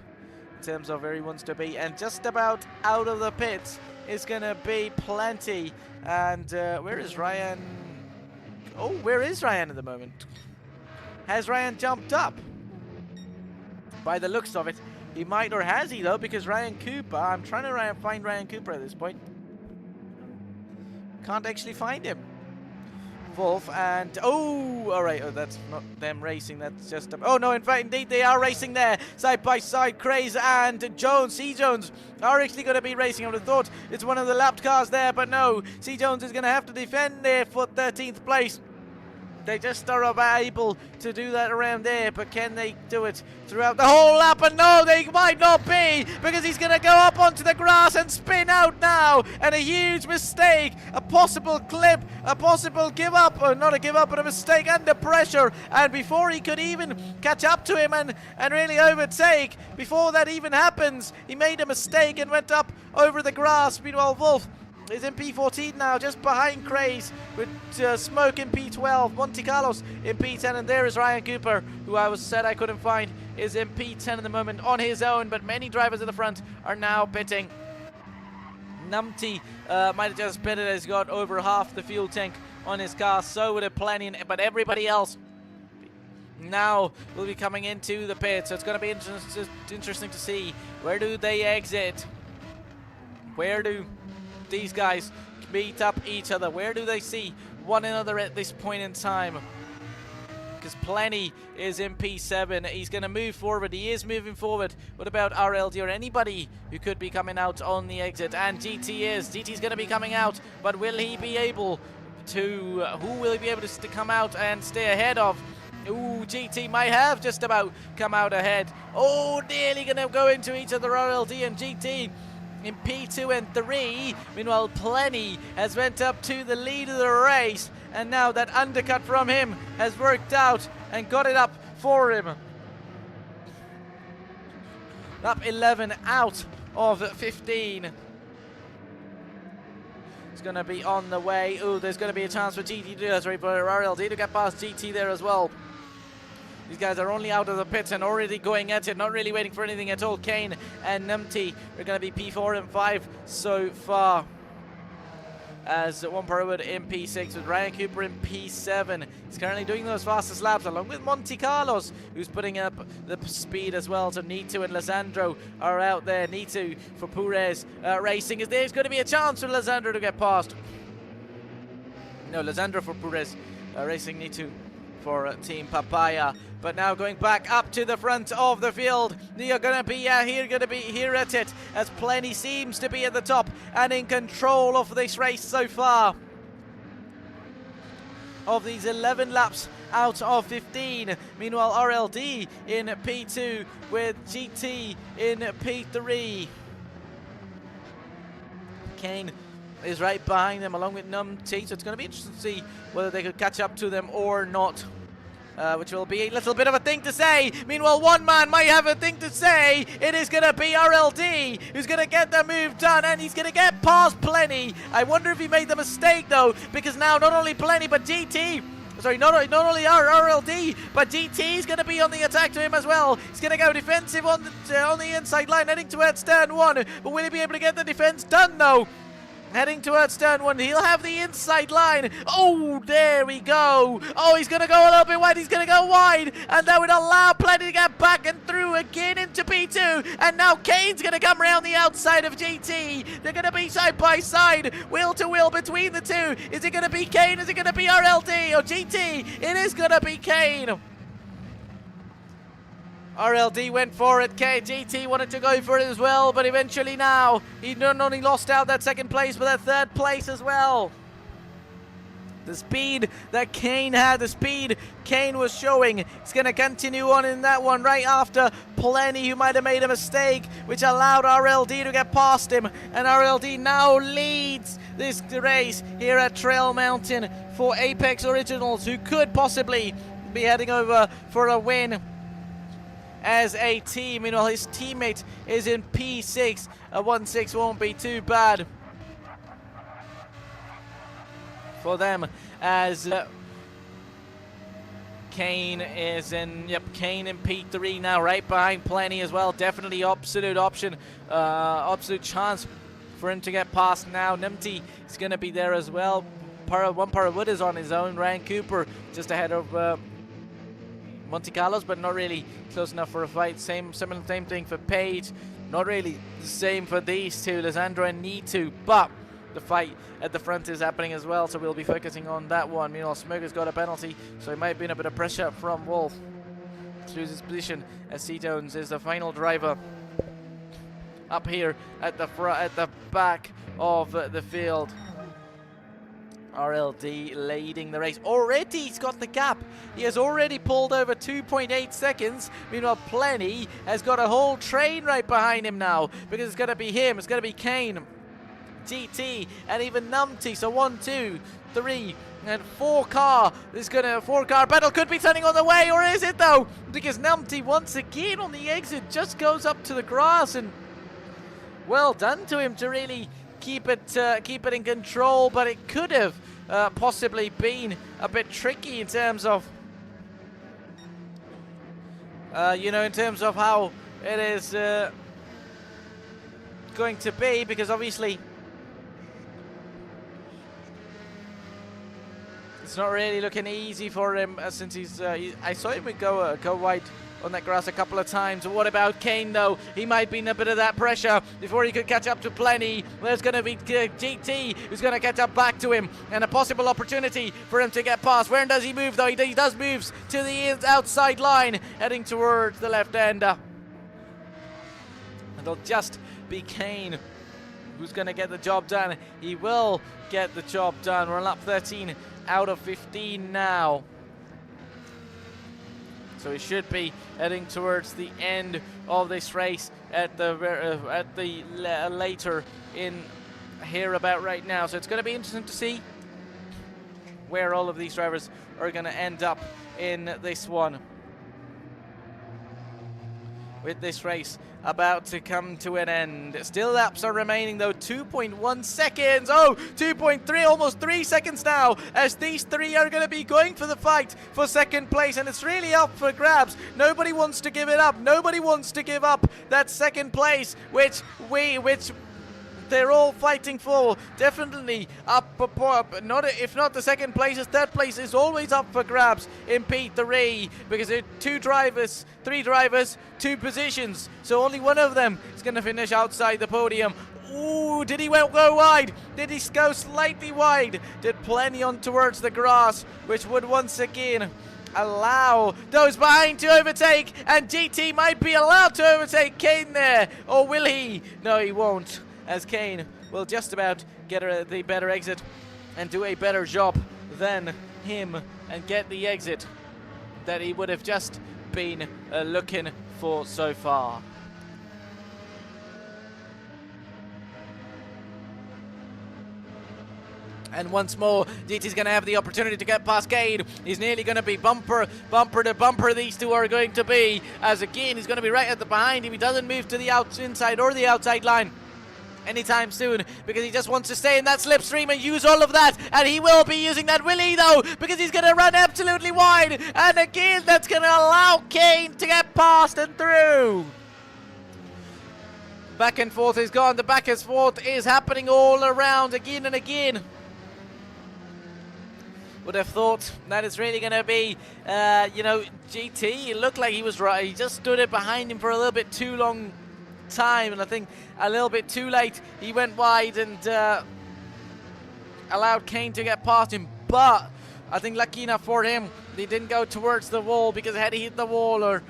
in terms of where he wants to be. And just about out of the pits is gonna be Plenty. And where is Ryan? Oh, where is Ryan at the moment? Has Ryan jumped up? By the looks of it, he might, or has he though? Because Ryan Cooper, I'm trying to find Ryan Cooper at this point. Can't actually find him. Wolf and, oh, all right, oh, that's not them racing, that's just, oh no, in fact, indeed, they are racing there, side by side. Craze and Jones, C. Jones, are actually going to be racing. I would have thought it's one of the lapped cars there, but no, C. Jones is going to have to defend there for 13th place. They just are able to do that around there, but can they do it throughout the whole lap? And no, they might not be, because he's going to go up onto the grass and spin out now, and a huge mistake, a possible clip, a possible give up, or not a give up, but a mistake under pressure. And before he could even catch up to him and really overtake, before that even happens, he made a mistake and went up over the grass. Meanwhile, Wolf is in P14 now, just behind Craze, with Smoke in P12, Monte Carlos in P10, and there is Ryan Cooper, who I said I couldn't find, is in P10 at the moment on his own, but many drivers at the front are now pitting. Numpty might have just pitted, as he got over half the fuel tank on his car, so would have Plenty, but everybody else now will be coming into the pit, so it's going to be interesting to see, where do they exit? Where do these guys meet up each other? Where do they see one another at this point in time? Because Plenty is in P7. He's going to move forward. He is moving forward. What about RLD or anybody who could be coming out on the exit? And GT's going to be coming out, but will he be able to, who will he be able to come out and stay ahead of? Ooh, GT might have just about come out ahead. Oh, nearly going to go into each other, RLD and GT. In P2 and 3, meanwhile Plenty has went up to the lead of the race, and now that undercut from him has worked out and got it up for him. Lap 11 out of 15. It's going to be on the way. Ooh, there's going to be a chance for GT to do that, sorry, for RLD to get past GT there as well. These guys are only out of the pits and already going at it, not really waiting for anything at all. Kane and Numpty are going to be P4 and 5 so far. As one Parawood in P6 with Ryan Cooper in P7. He's currently doing those fastest laps along with Monte Carlos, who's putting up the speed as well. So Nitu and Lisandro are out there. Nitu for Pures racing. Is there's going to be a chance for Lisandro to get past? No, Lisandro for Pures racing. Nitu for Team Papaya. But now going back up to the front of the field. You're going to be here at it, as Plenty seems to be at the top and in control of this race so far. of these 11 laps out of 15. Meanwhile, RLD in P2 with GT in P3. Kane is right behind them along with Numpty, so it's going to be interesting to see whether they could catch up to them or not. Which will be a little bit of a thing to say. Meanwhile, one man might have a thing to say. It is going to be RLD who's going to get the move done, and he's going to get past Plenty. I wonder if he made the mistake, though, because now not only Plenty, but GT... Sorry, not only RLD, but GT is going to be on the attack to him as well. He's going to go defensive on the inside line, heading towards turn 1. But will he be able to get the defense done, though? Heading towards turn 1, he'll have the inside line. Oh, there we go. Oh, he's going to go a little bit wide. He's going to go wide. And that would allow Plenty to get back and through again into P2. And now Kane's going to come around the outside of GT. They're going to be side by side, wheel to wheel between the two. Is it going to be Kane? Is it going to be RLD or GT? It is going to be Kane. RLD went for it, GT wanted to go for it as well, but eventually now, he not only lost out that second place, but that third place as well. The speed that Kane had, the speed Kane was showing, he's going to continue on in that one right after Plenty, who might have made a mistake, which allowed RLD to get past him, and RLD now leads this race here at Trail Mountain for Apex Originals, who could possibly be heading over for a win as a team. Meanwhile, his teammate is in P6. A 1-6 won't be too bad for them, as Kane is in, Kane in P3 now, right behind Plenty as well. Definitely absolute option, absolute chance for him to get past now. Numpty is going to be there as well. One Parawood is on his own. Ryan Cooper just ahead of Monte Carlos, but not really close enough for a fight. Same thing for Page. Not really the same for these two, Lizandro and Nitu, but the fight at the front is happening as well, so we'll be focusing on that one. Meanwhile, Smoker's got a penalty, so it might be in a bit of pressure from Wolf to lose his position, as C-Tones is the final driver up here at the back of the field. RLD leading the race. Already he's got the gap. He has already pulled over 2.8 seconds. Meanwhile, Plenty has got a whole train right behind him now, because it's going to be him. It's going to be Kane, GT, and even Numpty. So 1, 2, 3, and 4 car. This is a 4-car battle. Could be turning on the way, or is it though? Because Numpty once again on the exit just goes up to the grass, and well done to him to really keep it in control, but it could have possibly been a bit tricky in terms of in terms of how it is going to be, because obviously it's not really looking easy for him since I saw him go wide on that grass a couple of times. What about Kane though? He might be in a bit of that pressure before he could catch up to Plenty. There's going to be GT who's going to catch up back to him, and a possible opportunity for him to get past. Where does he move though? He does moves to the outside line, heading towards the left ender. And it'll just be Kane who's going to get the job done. He will get the job done. We're on lap 13 out of 15 now. So he should be heading towards the end of this race at the later in here about right now. So it's going to be interesting to see where all of these drivers are going to end up in this one, with this race about to come to an end. Still laps are remaining though, 2.1 seconds. Oh, 2.3, almost 3 seconds now, as these three are going to be going for the fight for second place, and it's really up for grabs. Nobody wants to give it up. Nobody wants to give up that second place, which they're all fighting for. Definitely up, if not the second place, third place is always up for grabs in P3, because there are 3 drivers, 2 positions, so only one of them is going to finish outside the podium. Ooh, did he go wide? Did he go slightly wide? Did Plenty on towards the grass, which would once again allow those behind to overtake, and GT might be allowed to overtake Kane there, or will he? No, he won't, as Kane will just about get the better exit and do a better job than him and get the exit that he would have just been looking for so far. And once more, GT's going to have the opportunity to get past Kane. He's nearly going to be bumper to bumper. These two are going to be, as again, he's going to be right at the behind him. He doesn't move to the inside or the outside line anytime soon, because he just wants to stay in that slipstream and use all of that, and he will be using that, will he though, because he's going to run absolutely wide, and again that's going to allow Kane to get past and through. Back and forth is gone. The back and forth is happening all around again and again. Would have thought that it's really going to be, you know, GT. It looked like he was right. He just stood it behind him for a little bit too long time, and I think a little bit too late. He went wide and allowed Kane to get past him. But I think lucky enough for him, he didn't go towards the wall, because had he hit the wall or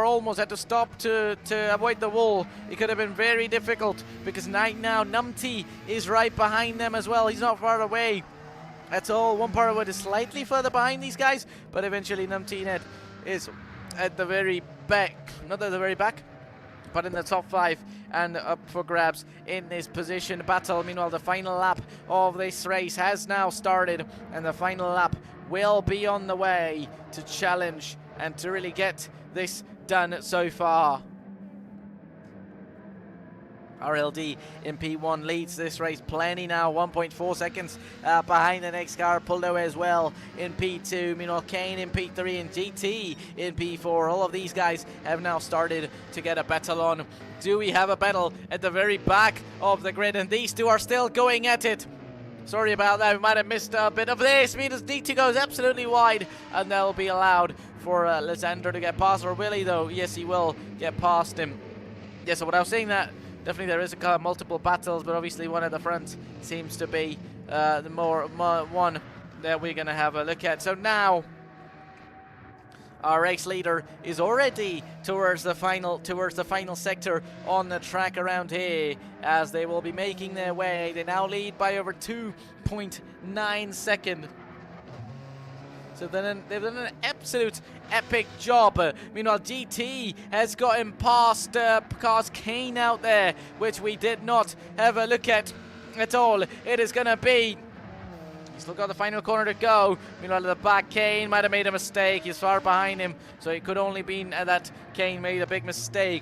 almost had to stop to avoid the wall, it could have been very difficult, because right now Numpty is right behind them as well. He's not far away at all. One part of it is slightly further behind these guys, but eventually Numpty Net is at the very back, not at the very back, but in the top 5 and up for grabs in this position battle. Meanwhile, the final lap of this race has now started, and the final lap will be on the way to challenge and to really get this done so far. RLD in P1 leads this race plenty now, 1.4 seconds behind the next car. Puldo as well in P2. Meanwhile, Kane in P3 and GT in P4. All of these guys have now started to get a battle on. Do we have a battle at the very back of the grid? And these two are still going at it. Sorry about that, we might have missed a bit of this. Meters DT goes absolutely wide, and they'll be allowed for Lysandro to get past. Or will he though? Yes, he will get past him. Yeah, so what I was saying, that definitely there is a multiple battles, but obviously one at the front seems to be the more one that we're going to have a look at. So now our race leader is already towards the final sector on the track around here, as they will be making their way. They now lead by over 2.9 seconds. So they've done an absolute epic job. Meanwhile, GT has gotten past cars Kane out there, which we did not have a look at all. It is going to be, he's still got the final corner to go. Meanwhile, at the back, Kane might have made a mistake. He's far behind him, so it could only be that Kane made a big mistake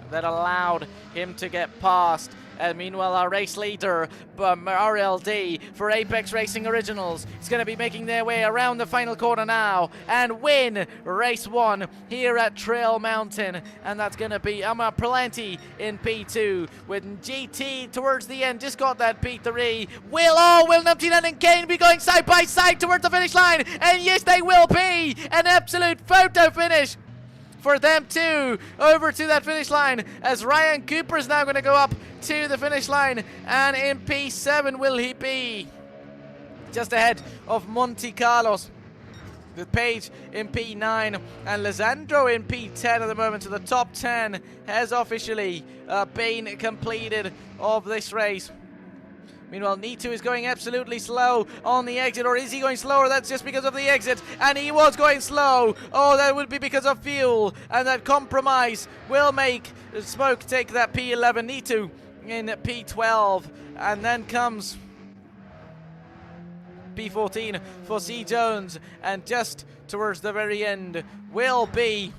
that allowed him to get past. And meanwhile, our race leader, RLD, for Apex Racing Originals, is going to be making their way around the final corner now and win race 1 here at Trail Mountain. And that's going to be Prelenti in P2, with GT towards the end, just got that P3. Will Numpty and Kane be going side by side towards the finish line? And yes, they will be! An absolute photo finish for them too, over to that finish line, as Ryan Cooper is now going to go up to the finish line, and in P7 will he be, just ahead of Monte Carlos, with Page in P9 and Lysandro in P10 at the moment. So the top 10 has officially been completed of this race. Meanwhile, Nitu is going absolutely slow on the exit, or is he going slower? That's just because of the exit, and he was going slow. Oh, that would be because of fuel, and that compromise will make Smoke take that P11. Nitu in P12, and then comes P14 for C. Jones, and just towards the very end will be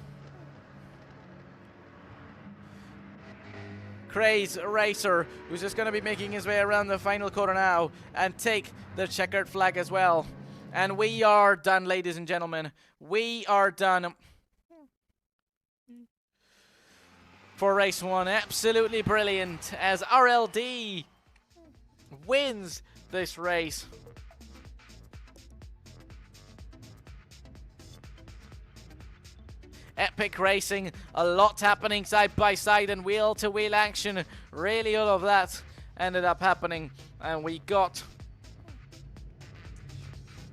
Craze Racer, who's just going to be making his way around the final corner now and take the checkered flag as well. And we are done, ladies and gentlemen. We are done for race 1. Absolutely brilliant, as RLD wins this race. Epic racing, a lot happening side by side and wheel to wheel action. Really, all of that ended up happening, and we got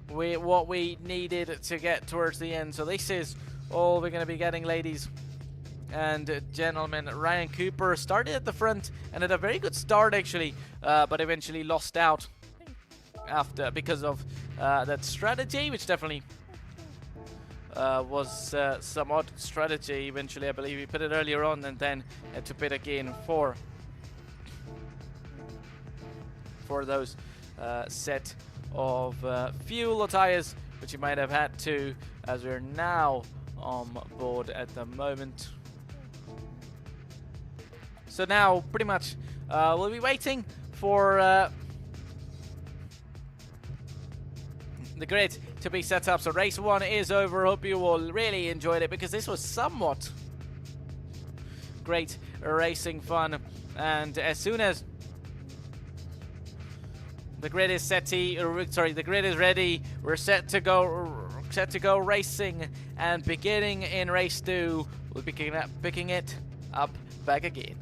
what we needed to get towards the end. So this is all we're going to be getting, ladies and gentlemen. Ryan Cooper started at the front and had a very good start actually, but eventually lost out because of that strategy, which definitely was some odd strategy. Eventually, I believe he put it earlier on and then had to bid again for those set of fuel or tires, which he might have had to, as we're now on board at the moment. So now, pretty much, we'll be waiting for the grid to be set up. So race 1 is over. Hope you all really enjoyed it, because this was somewhat great racing fun. And as soon as the grid is the grid is ready, we're set to go racing, and beginning in race 2, we'll be picking it up back again.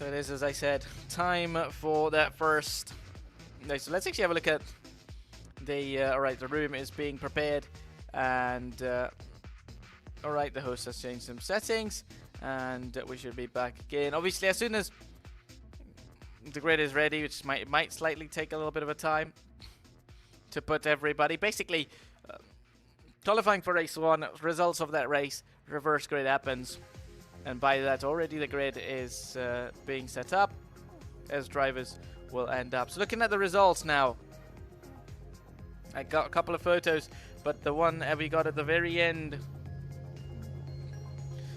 So it is, as I said, time for that first. No, so let's actually have a look at the. Alright, the room is being prepared, and alright, the host has changed some settings, and we should be back again. Obviously, as soon as the grid is ready, which might slightly take a little bit of a time to put everybody. Basically, qualifying for race 1, results of that race, reverse grid happens. And by that, already the grid is being set up, as drivers will end up. So looking at the results now, I got a couple of photos, but the one that we got at the very end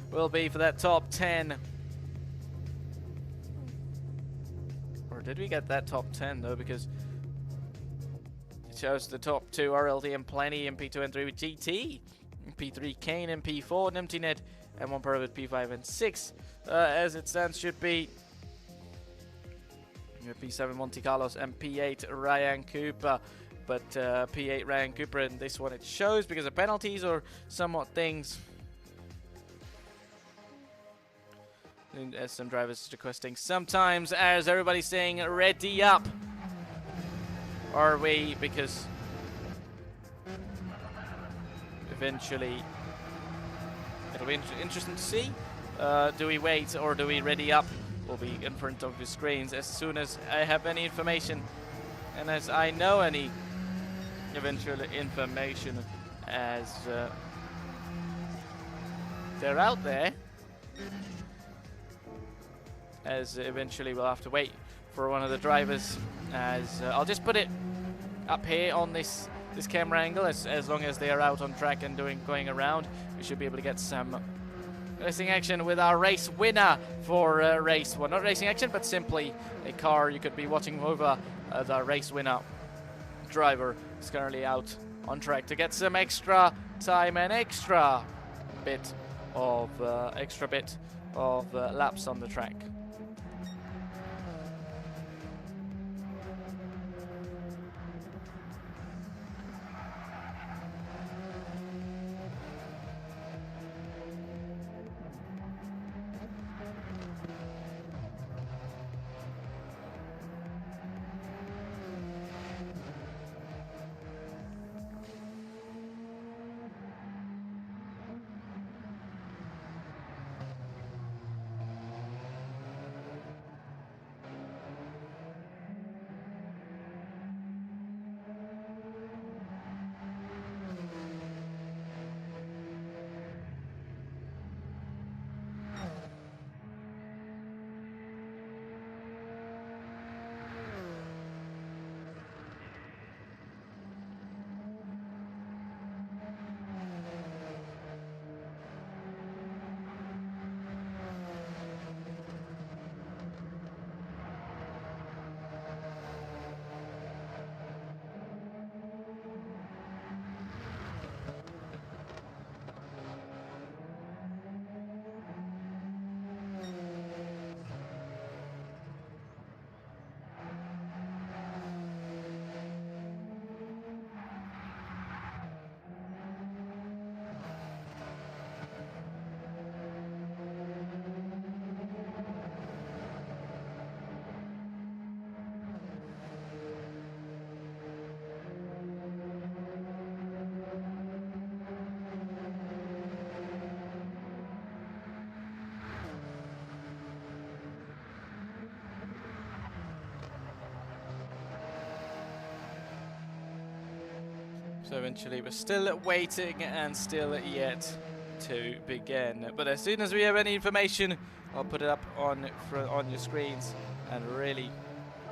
will be for that top 10. Or did we get that top 10 though? Because it shows the top 2 RLD and Plenty, MP2 and 3 with GT, MP3 Kane, MP4 and EmptyNet, and 1 Private P5 and 6. As it stands, should be P7 Monte Carlos and P8 Ryan Cooper. But P8 Ryan Cooper in this one it shows because of penalties or somewhat things. And as some drivers requesting sometimes, as everybody's saying, ready up. Are we? Because eventually it'll be interesting to see. Do we wait or do we ready up? We'll be in front of the screens as soon as I have any information, and as I know any eventual information, as they're out there. As eventually we'll have to wait for one of the drivers. As I'll just put it up here on this camera angle. As long as they are out on track and going around, we should be able to get some racing action with our race winner for race 1. Not racing action, but simply a car you could be watching over. The race winner driver is currently out on track to get some extra time and extra bit of laps on the track. So eventually we're still waiting and still yet to begin. But as soon as we have any information, I'll put it up on your screens and really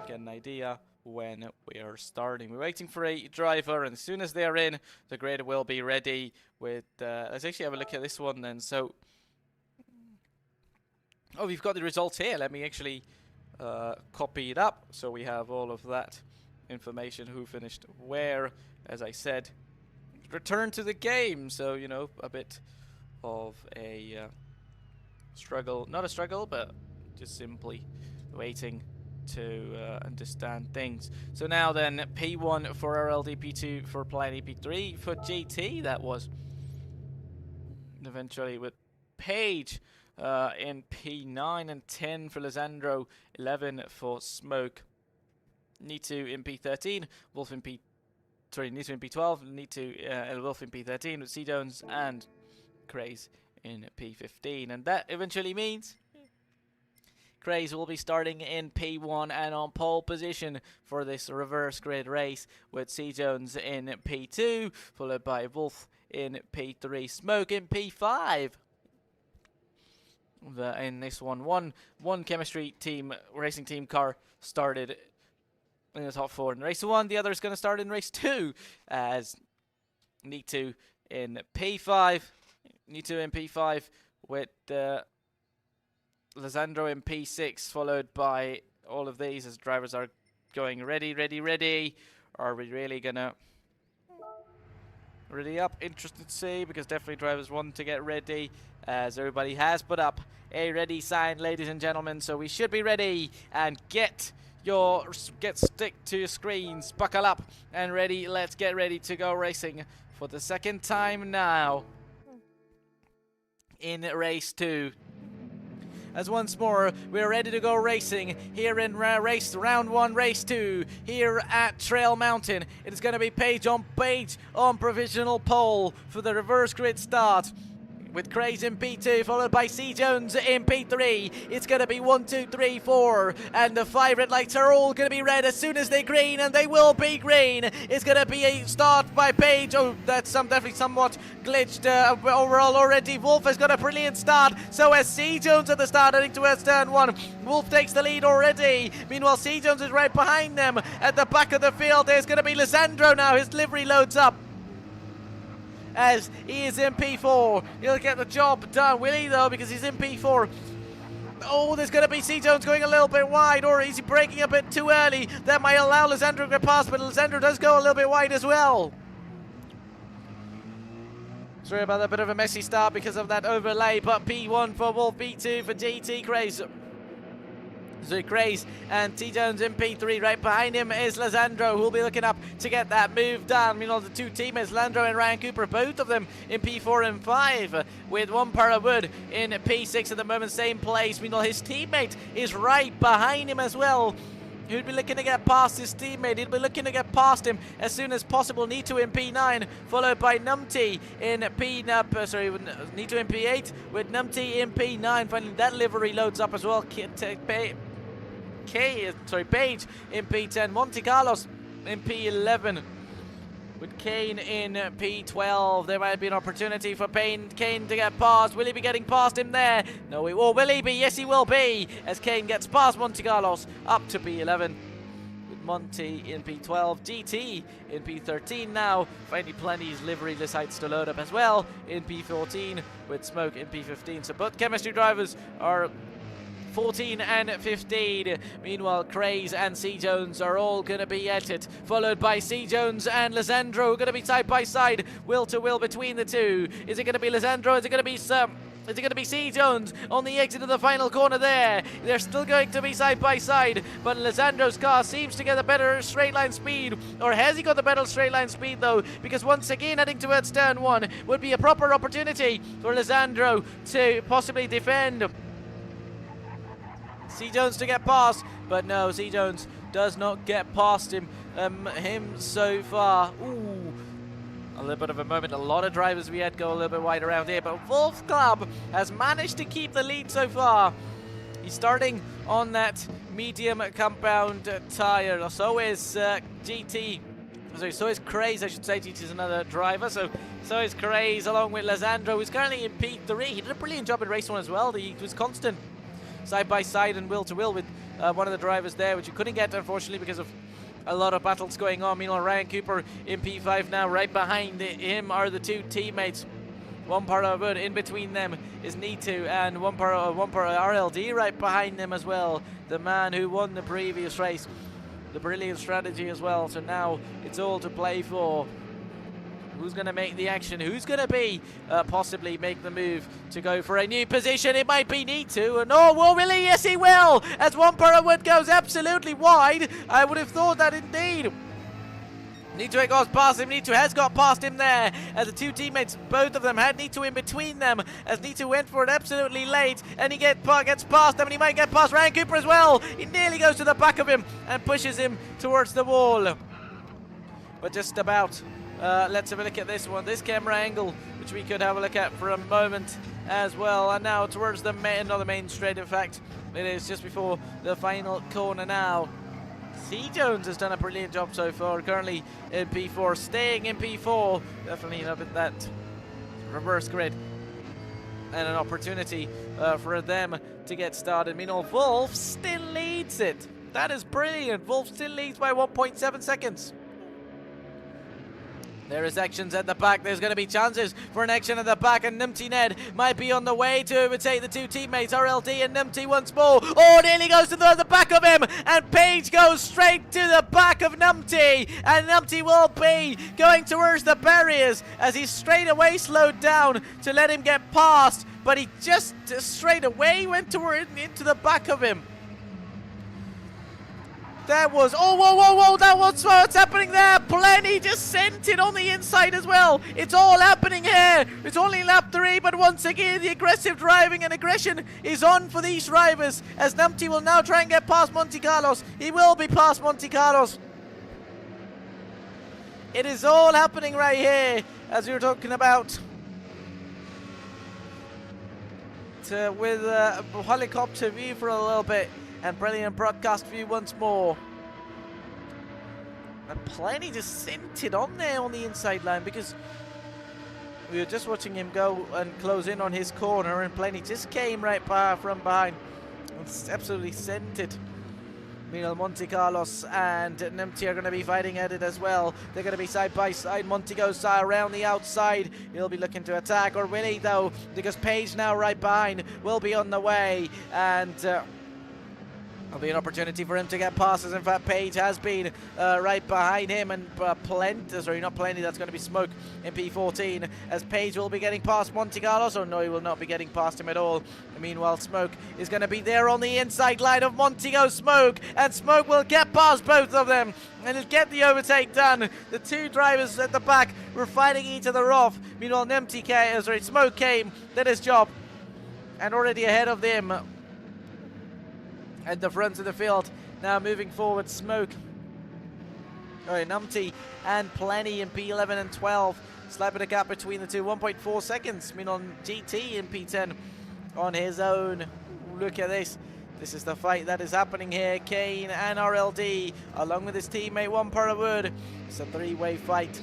get an idea when we are starting. We're waiting for a driver, and as soon as they're in, the grid will be ready with... let's actually have a look at this one then. So, oh, we've got the results here. Let me actually copy it up so we have all of that information, who finished where. As I said, return to the game. So, you know, a bit of a struggle. Not a struggle, but just simply waiting to understand things. So now then, P1 for RLD, P2 for Pliny, P3 for GT. That was eventually with Page in P9 and 10 for Lisandro, 11 for Smoke, Nitu in P13, Wolf in Nitu in P12, Nitu Wolf in P13 with C Jones and Craze in P15, and that eventually means Craze will be starting in P1 and on pole position for this reverse grid race with C Jones in P2, followed by Wolf in P3, Smoke in P5. In this one chemistry team, racing team car started in the top 4 in race 1. The other is going to start in race 2 as Nitu in P5. Nitu in P5 with Lisandro in P6, followed by all of these as drivers are going ready. Are we really gonna ready up? Interested to see, because definitely drivers want to get ready as everybody has put up a ready sign, ladies and gentlemen. So we should be ready, and get stick to your screens, buckle up and ready. Let's get ready to go racing for the second time now in race 2. As once more, we're ready to go racing here in round 1, race 2, here at Trail Mountain. It is going to be Page on provisional pole for the reverse grid start, with Craze in P2, followed by C Jones in P3. It's going to be 1, 2, 3, 4, and the 5 red lights are all going to be red as soon as they're green, and they will be green. It's going to be a start by Page. Oh, that's definitely somewhat glitched overall already. Wolf has got a brilliant start, so as C Jones at the start, heading towards turn 1. Wolf takes the lead already. Meanwhile, C Jones is right behind them. At the back of the field, there's going to be Lisandro now. His livery loads up as he is in P4. He'll get the job done, will he, though, because he's in P4. Oh, there's going to be C Jones going a little bit wide, or is he breaking a bit too early? That might allow Lisandro to get past, but Lisandro does go a little bit wide as well. Sorry about that bit of a messy start because of that overlay, but P1 for Wolf, P2 for GT Craze. So Craze and T Jones in P3. Right behind him is Lisandro, who will be looking up to get that move done. Meanwhile, the two teammates, Landro and Ryan Cooper, both of them in P4 and 5, with one Para Wood in P6 at the moment, same place. Meanwhile, his teammate is right behind him as well. He'd be looking to get past his teammate. He'd be looking to get past him as soon as possible. Nitu in P9, followed by Numty in Nitu in P8 with Numty in P9. Finally, that livery loads up as well. Page in P10, Monte Carlos in P11 with Kane in P12. There might be an opportunity for Kane to get past. Will he be getting past him there? No, he will. Will he be? Yes, he will be, as Kane gets past Monte Carlos up to P11 with Monty in P12, GT in P13 now. Finally, Plenty's livery decides to load up as well in P14 with Smoke in P15. So both chemistry drivers are 14 and 15. Meanwhile, Craze and C Jones are all going to be at it, followed by C Jones and Lisandro, going to be side by side, will to will between the two. Is it going to be Lisandro? Is it going to be Is it going to be C Jones on the exit of the final corner there? They're still going to be side by side, but Lisandro's car seems to get a better straight line speed. Or has he got the better straight line speed, though? Because once again, heading towards turn 1 would be a proper opportunity for Lisandro to possibly defend C Jones to get past, but no, C Jones does not get past him so far. Ooh, a little bit of a moment. A lot of drivers we had go a little bit wide around here, but Wolf Club has managed to keep the lead so far. He's starting on that medium compound tire. So is GT So is Craze, I should say, teaches another driver. So is Craze along with Lizandro, who's currently in P3. He did a brilliant job in race 1 as well. He was constant side by side and wheel to wheel with one of the drivers there, which you couldn't get, unfortunately, because of a lot of battles going on. Meanwhile, Ryan Cooper in P5 now. Right behind him are the two teammates. One part of it in between them is Nitu, and one part of RLD right behind them as well. The man who won the previous race. The brilliant strategy as well. So now it's all to play for. Who's going to make the action? Who's going to be possibly make the move to go for a new position? It might be Nitu. And oh, well, really? Yes, he will. As one Wood goes absolutely wide. I would have thought that indeed. Nitu goes past him. Nitu has got past him there. As the two teammates, both of them had Nitu in between them. As Nitu went for it absolutely late. And he gets past them. And he might get past Ryan Cooper as well. He nearly goes to the back of him and pushes him towards the wall. But just about. Let's have a look at this one. This camera angle, which we could have a look at for a moment as well. And now towards the not the main straight, in fact. It is just before the final corner now. C. Jones has done a brilliant job so far, currently in P4, staying in P4. Definitely a bit that reverse grid and an opportunity for them to get started. Meanwhile, Wolf still leads it. That is brilliant. Wolf still leads by 1.7 seconds. There is actions at the back. There's going to be chances for an action at the back, and Numpty Ned might be on the way to overtake the two teammates, RLD and Numpty once more. Oh, nearly goes to the back of him, and Page goes straight to the back of Numpty, and Numpty will be going towards the barriers as he straight away slowed down to let him get past, but he just straight away went into the back of him. That was, oh, whoa, that was what's happening there. Plenty just sent it on the inside as well. It's all happening here. It's only lap 3, but once again, the aggressive driving and aggression is on for these drivers, as Numpty will now try and get past Monte Carlos. He will be past Monte Carlos. It is all happening right here, as we were talking about. With a helicopter view for a little bit. And brilliant broadcast view once more. And Plenty just sent it on there on the inside line, because we were just watching him go and close in on his corner, and Plenty just came right from behind and absolutely sent it. Meanwhile, Monte Carlos and Numpty are going to be fighting at it as well. They're going to be side by side. Monte goes around the outside. He'll be looking to attack, or will he though? Because Page now right behind will be on the way, and there'll be an opportunity for him to get passes. In fact, Page has been right behind him, and not Plenty, that's going to be Smoke in P14, as Page will be getting past Monte Carlos. Oh no, he will not be getting past him at all. And meanwhile, Smoke is going to be there on the inside line of Montego Smoke, and Smoke will get past both of them, and he'll get the overtake done. The two drivers at the back were fighting each other off. Meanwhile, Smoke came, did his job, and already ahead of them at the front of the field. Now moving forward, Smoke, Numpty and Plenty in P11 and 12, slapping a gap between the two, 1.4 seconds. Meanwhile, GT in P10 on his own. Look at this. This is the fight that is happening here. Kane and RLD, along with his teammate One Wood. It's a three-way fight.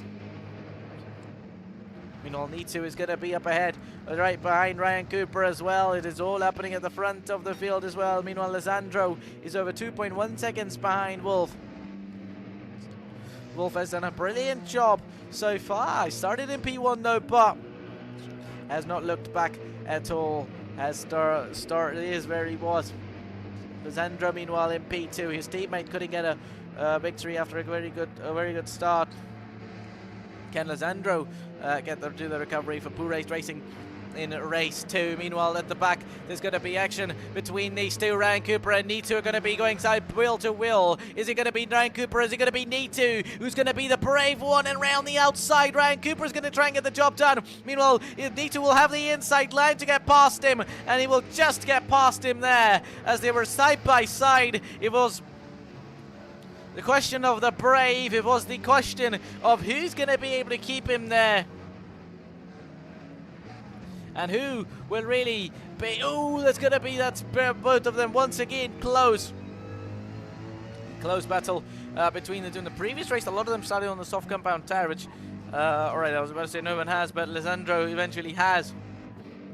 Meanwhile, Nitu is going to be up ahead, right behind Ryan Cooper as well. It is all happening at the front of the field as well. Meanwhile, Lizandro is over 2.1 seconds behind Wolf. Wolf has done a brilliant job so far. He started in P1 though, but has not looked back at all. Has started is where he was. Lizandro, meanwhile, in P2. His teammate couldn't get a victory after a very good start. Can Lizandro do the recovery for Pooh Racing in race 2? Meanwhile, at the back, there's going to be action between these two. Ryan Cooper and Nitu are going to be going side wheel to wheel. Is it going to be Ryan Cooper? Is it going to be Nitu? Who's going to be the brave one? And round the outside, Ryan Cooper is going to try and get the job done. Meanwhile, Nitu will have the inside line to get past him, and he will just get past him there as they were side by side. It was the question of the brave. It was the question of who's going to be able to keep him there. And who will really be... Oh, that's going to be... That's both of them once again close. Close battle between the two. In the previous race, a lot of them started on the soft compound tire, which, alright, I was about to say no one has, but Lisandro eventually has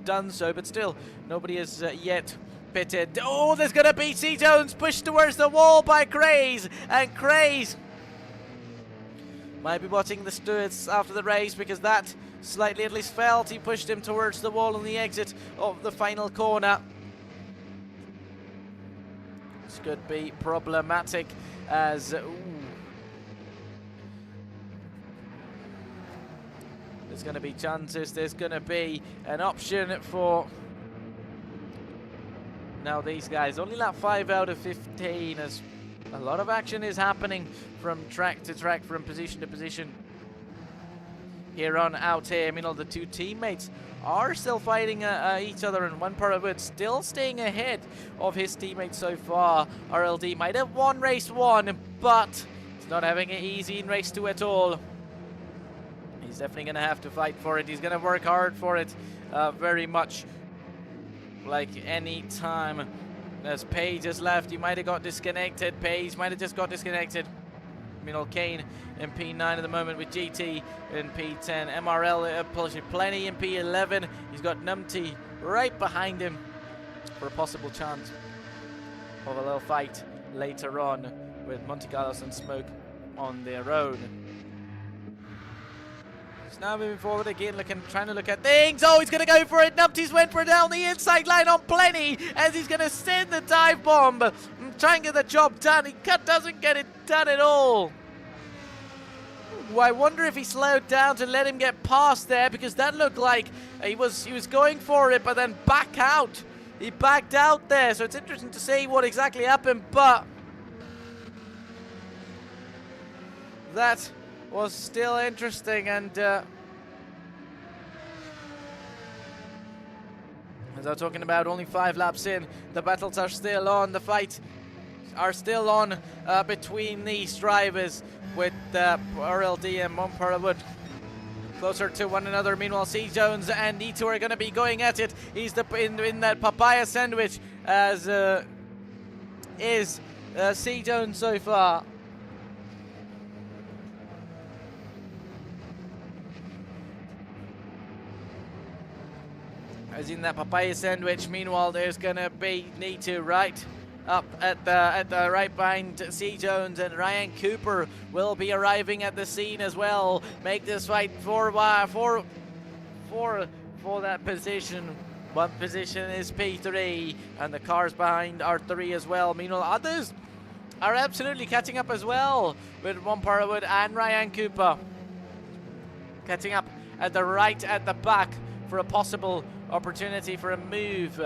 done so, but still, nobody has yet pitted. Oh, there's going to be C-Jones pushed towards the wall by Craze, and Craze might be watching the stewards after the race, because that slightly at least felt he pushed him towards the wall on the exit of the final corner. This could be problematic as... There's going to be chances, there's going to be an option for... Now these guys, only lap 5 out of 15, as a lot of action is happening from track to track, from position to position. Here on out here, I mean, all the two teammates are still fighting each other, and one Wood still staying ahead of his teammates so far. RLD might have won race 1, but he's not having it easy in race 2 at all. He's definitely going to have to fight for it. He's going to work hard for it, very much like any time. As Page has left, he might have got disconnected. Page might have just got disconnected. Meanwhile, Kane in P9 at the moment with GT in P10. MRL plenty in P11. He's got Numpty right behind him for a possible chance of a little fight later on with Monte Carlos and Smoke on their own. He's now moving forward again, trying to look at things. Oh, he's going to go for it. Numpty's went for it down the inside line on Plenty as he's going to send the dive bomb and try and get the job done. He doesn't get it done at all. Ooh, I wonder if he slowed down to let him get past there, because that looked like he was going for it, but then back out. He backed out there, so it's interesting to see what exactly happened, but that was still interesting. And as I was talking about, only 5 laps in, the battles are still on, the fight are still on between these drivers, with RLD and Montparawood closer to one another. Meanwhile, C-Jones and E2 are going to be going at it. He's in that papaya sandwich, as is C-Jones so far. As in that papaya sandwich. Meanwhile, there's gonna be Nitu right up at the right behind C-Jones, and Ryan Cooper will be arriving at the scene as well. Make this fight for that position. One position is P3, and the cars behind are 3 as well. Meanwhile, others are absolutely catching up as well, with Montparawood and Ryan Cooper catching up at the back for a possible opportunity for a move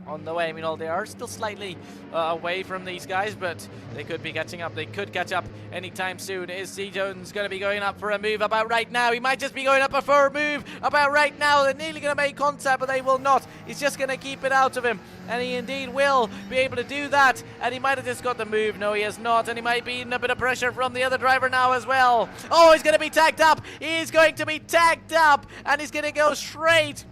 on the way. I mean, they are still slightly away from these guys, but they could be catching up. They could catch up anytime soon. Is C-Jones going to be going up for a move about right now? He might just be going up for a move about right now. They're nearly going to make contact, but they will not. He's just going to keep it out of him, and he indeed will be able to do that. And he might have just got the move. No, he has not, and he might be in a bit of pressure from the other driver now as well. Oh, he's going to be tagged up. He's going to be tagged up, and he's going to go straight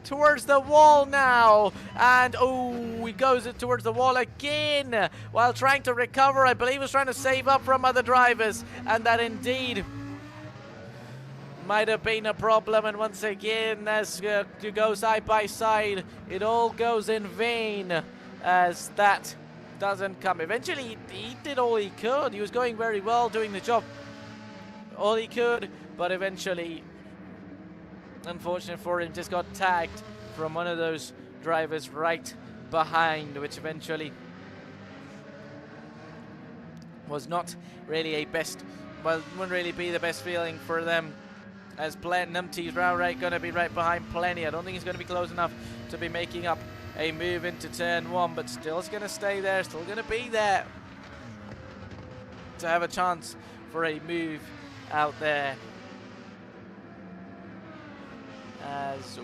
towards the wall now, and oh, he goes towards the wall again while trying to recover. I believe he was trying to save up from other drivers, and that indeed might have been a problem. And once again, as you go side by side, it all goes in vain, as that doesn't come. Eventually, he did all he could. He was going very well, doing the job all he could, but eventually, unfortunate for him, just got tagged from one of those drivers right behind, which eventually was not really a best, well, wouldn't really be the best feeling for them, as Numpty's going to be right behind Plenty. I don't think he's going to be close enough to be making up a move into turn 1, but still is going to stay there, still going to be there to have a chance for a move out there. As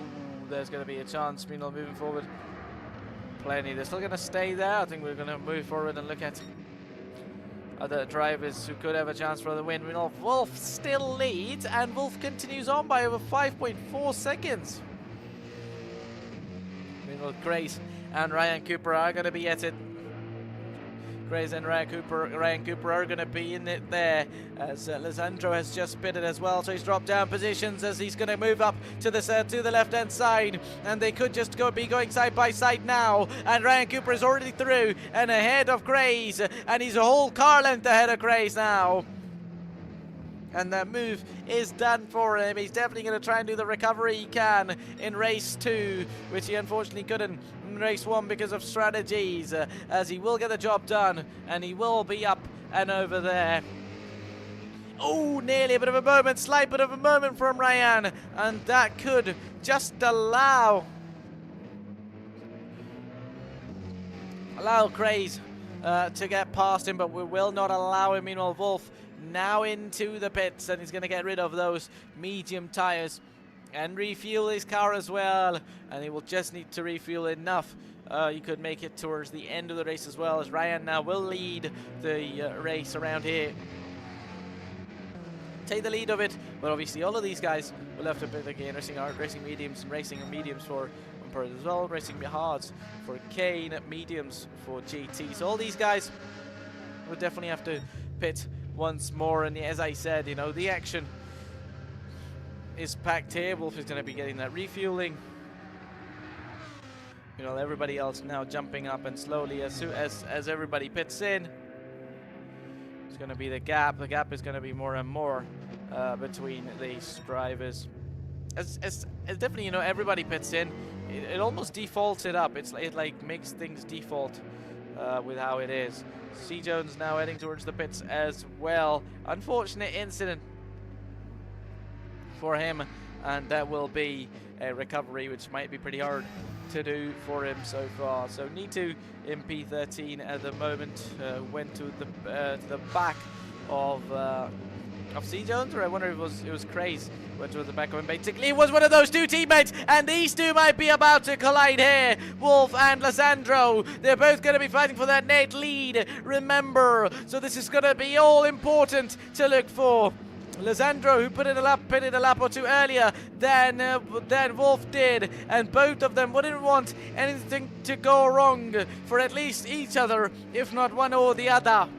there's going to be a chance. Meanwhile, moving forward, Plenty, they're still going to stay there. I think we're going to move forward and look at other drivers who could have a chance for the win. Meanwhile, Wolf still leads, and Wolf continues on by over 5.4 seconds. Meanwhile, Grace and Ryan Cooper are going to be at it Grace and Ryan Cooper are going to be in it there, as Lisandro has just pitted as well, so he's dropped down positions as he's going to move up to the left hand side, and they could just be going side by side now, and Ryan Cooper is already through and ahead of Grace, and he's a whole car length ahead of Grace now. And that move is done for him. He's definitely going to try and do the recovery he can in race 2, which he unfortunately couldn't in race 1 because of strategies, as he will get the job done, and he will be up and over there. Oh, nearly a bit of a moment, slight bit of a moment from Ryan, and that could just allow Craze to get past him, but we will not allow him. Meanwhile, Wolf now into the pits, and he's going to get rid of those medium tires and refuel his car as well, and he will just need to refuel enough. You could make it towards the end of the race as well, as Ryan now will lead the race around here, take the lead of it. But obviously all of these guys will have to pit again, racing hard, racing mediums, and racing mediums for Umpers as well, racing hards for Kane, mediums for GT. So all these guys will definitely have to pit once more, and as I said, you know, the action is packed here. Wolf is going to be getting that refueling. You know, everybody else now jumping up, and slowly as everybody pits in, it's going to be the gap. The gap is going to be more and more between these drivers. As definitely, you know, everybody pits in. It almost defaults it up. It like makes things default with how it is. C. Jones now heading towards the pits as well. Unfortunate incident for him, and that will be a recovery which might be pretty hard to do for him so far. So Nitu in P13 at the moment went to the back of C. Jones, or I wonder if it was Craze went to the back of him. Basically, it was one of those two teammates, and these two might be about to collide here. Wolf and Lisandro, they're both going to be fighting for that net lead, remember. So this is going to be all important to look for. Lisandro, who pitted a lap or two earlier than Wolf did, and both of them wouldn't want anything to go wrong for at least each other, if not one or the other.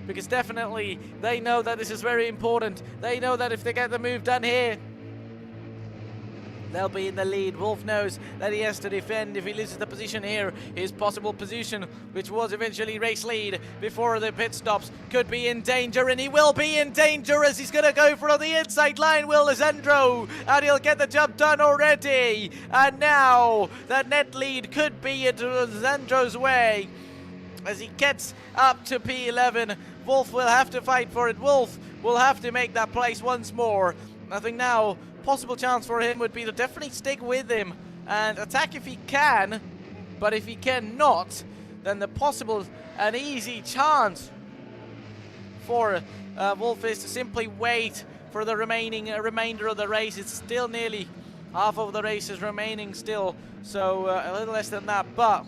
Because definitely they know that this is very important. They know that if they get the move done here, they'll be in the lead. Wolf knows that he has to defend. If he loses the position here, his possible position, which was eventually race lead before the pit stops, could be in danger, and he will be in danger as he's going to go for the inside line, Will Lisandro, and he'll get the job done already. And now that net lead could be into Lisandro's way as he gets up to P11. Wolf will have to fight for it. Wolf will have to make that place once more. I think now possible chance for him would be to definitely stick with him and attack if he can, but if he cannot, then the possible and easy chance for Wolf is to simply wait for the remainder of the race. It's still nearly half of the race is remaining still, so a little less than that, but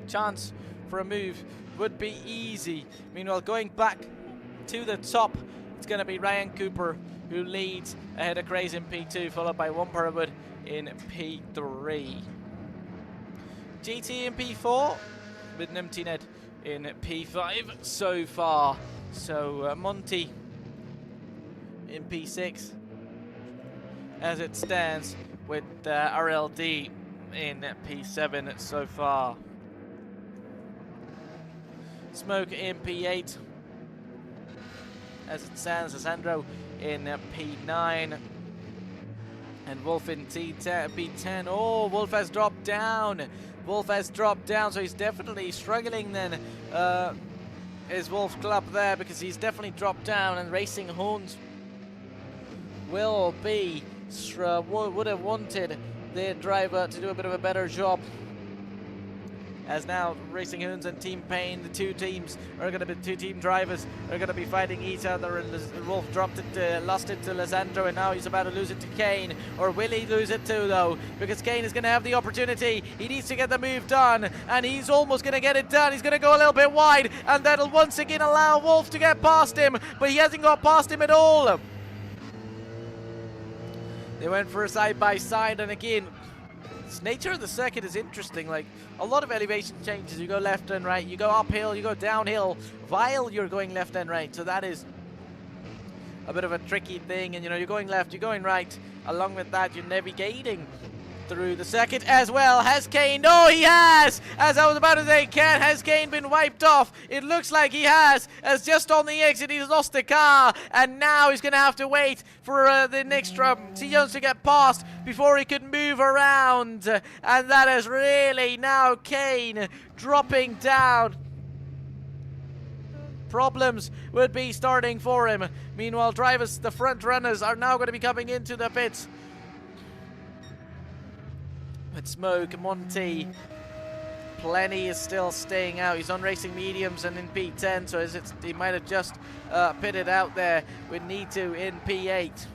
chance for a move would be easy. Meanwhile, going back to the top, it's going to be Ryan Cooper who leads ahead of Craze in P2, followed by Wumperwood in P3. GT in P4, with Nimtined in P5 so far. So Monty in P6 as it stands, with RLD in P7 so far. Smoke in P8 as it stands. Lisandro in P9 and Wolf in P10. Oh, Wolf has dropped down. Wolf has dropped down, so he's definitely struggling then. Is Wolf Club there, because he's definitely dropped down, and Racing Horns will be would have wanted their driver to do a bit of a better job. As now Racing Hoons and Team Pain, the two teams are going to be two team drivers are going to be fighting each other, and Wolf lost it to Lisandro, and now he's about to lose it to Kane. Or will he lose it too, though? Because Kane is going to have the opportunity. He needs to get the move done, and he's almost going to get it done. He's going to go a little bit wide, and that'll once again allow Wolf to get past him, but he hasn't got past him at all. They went for a side-by-side, and again, This nature of the circuit is interesting. Like, a lot of elevation changes. You go left and right, you go uphill, you go downhill while you're going left and right. So that is a bit of a tricky thing. And, you know, you're going left, you're going right. Along with that, you're navigating through the circuit as well. Has Kane? No, he has! As I was about to say, has Kane been wiped off? It looks like he has, as just on the exit he's lost the car, and now he's going to have to wait for the next T-Jones to get past before he could move around, and that is really now Kane dropping down. Problems would be starting for him. Meanwhile, drivers, the front runners, are now going to be coming into the pits. With Smoke, Monty, Plenty is still staying out. He's on racing mediums and in P10, so he might have just pitted out there with Nitu in P8.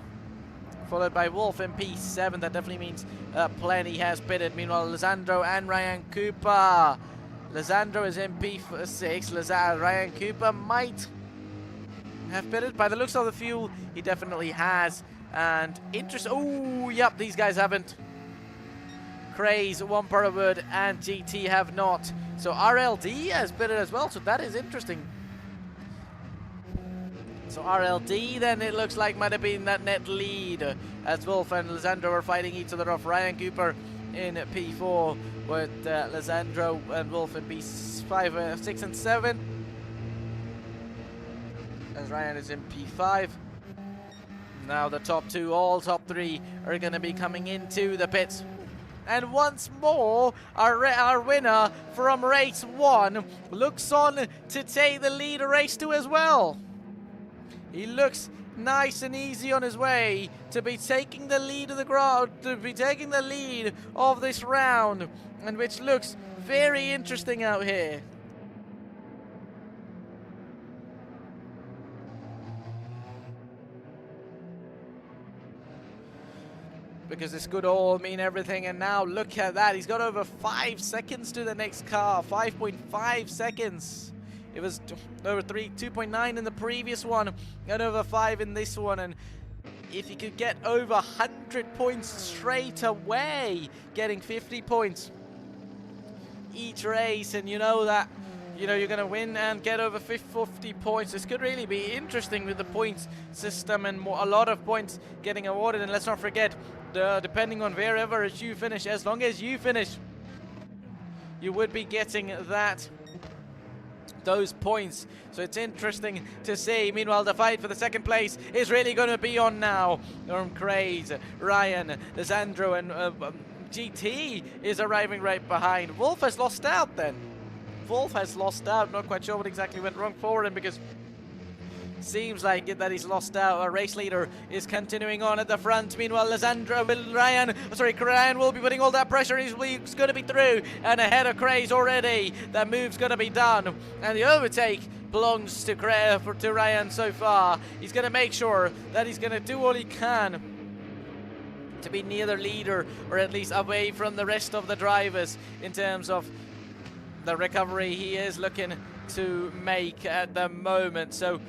Followed by Wolf in P7. That definitely means Plenty has pitted. Meanwhile, Lisandro and Ryan Cooper. Lisandro is in P6. Ryan Cooper might have pitted. By the looks of the fuel, he definitely has. And oh, yep, these guys haven't. Craze, One Wood, and GT have not. So RLD has pitted as well, so that is interesting. So RLD then it looks like might have been that net lead as Wolf and Lisandro are fighting each other off. Ryan Cooper in P4 with Lisandro and Wolf in P5, 6 and 7. As Ryan is in P5. Now the top two, all top three, are going to be coming into the pits. And once more, our winner from race 1 looks on to take the lead of race 2 as well. He looks nice and easy on his way to be taking the lead of the ground, to be taking the lead of this round, and which looks very interesting out here. Because this could all mean everything, and now look at that. He's got over 5 seconds to the next car. 5.5 seconds. It was over 2.9 in the previous one, and over 5 in this one. And if he could get over 100 points straight away, getting 50 points each race, and you know that, you know, you're going to win and get over 50 points. This could really be interesting with the points system and a lot of points getting awarded. And let's not forget, depending on wherever you finish, as long as you finish, you would be getting those points. So it's interesting to see. Meanwhile, the fight for the second place is really going to be on now. Craze, Ryan, Lisandro, and GT is arriving right behind. Wolf has lost out then. Wolf has lost out. Not quite sure what exactly went wrong for him, because seems like it that he's lost out. Our race leader is continuing on at the front. Meanwhile, Ryan will be putting all that pressure. He's going to be through and ahead of Craze already. That move's going to be done, and the overtake belongs to Ryan so far. He's going to make sure that he's going to do all he can to be near the leader, or at least away from the rest of the drivers in terms of the recovery he is looking to make at the moment. So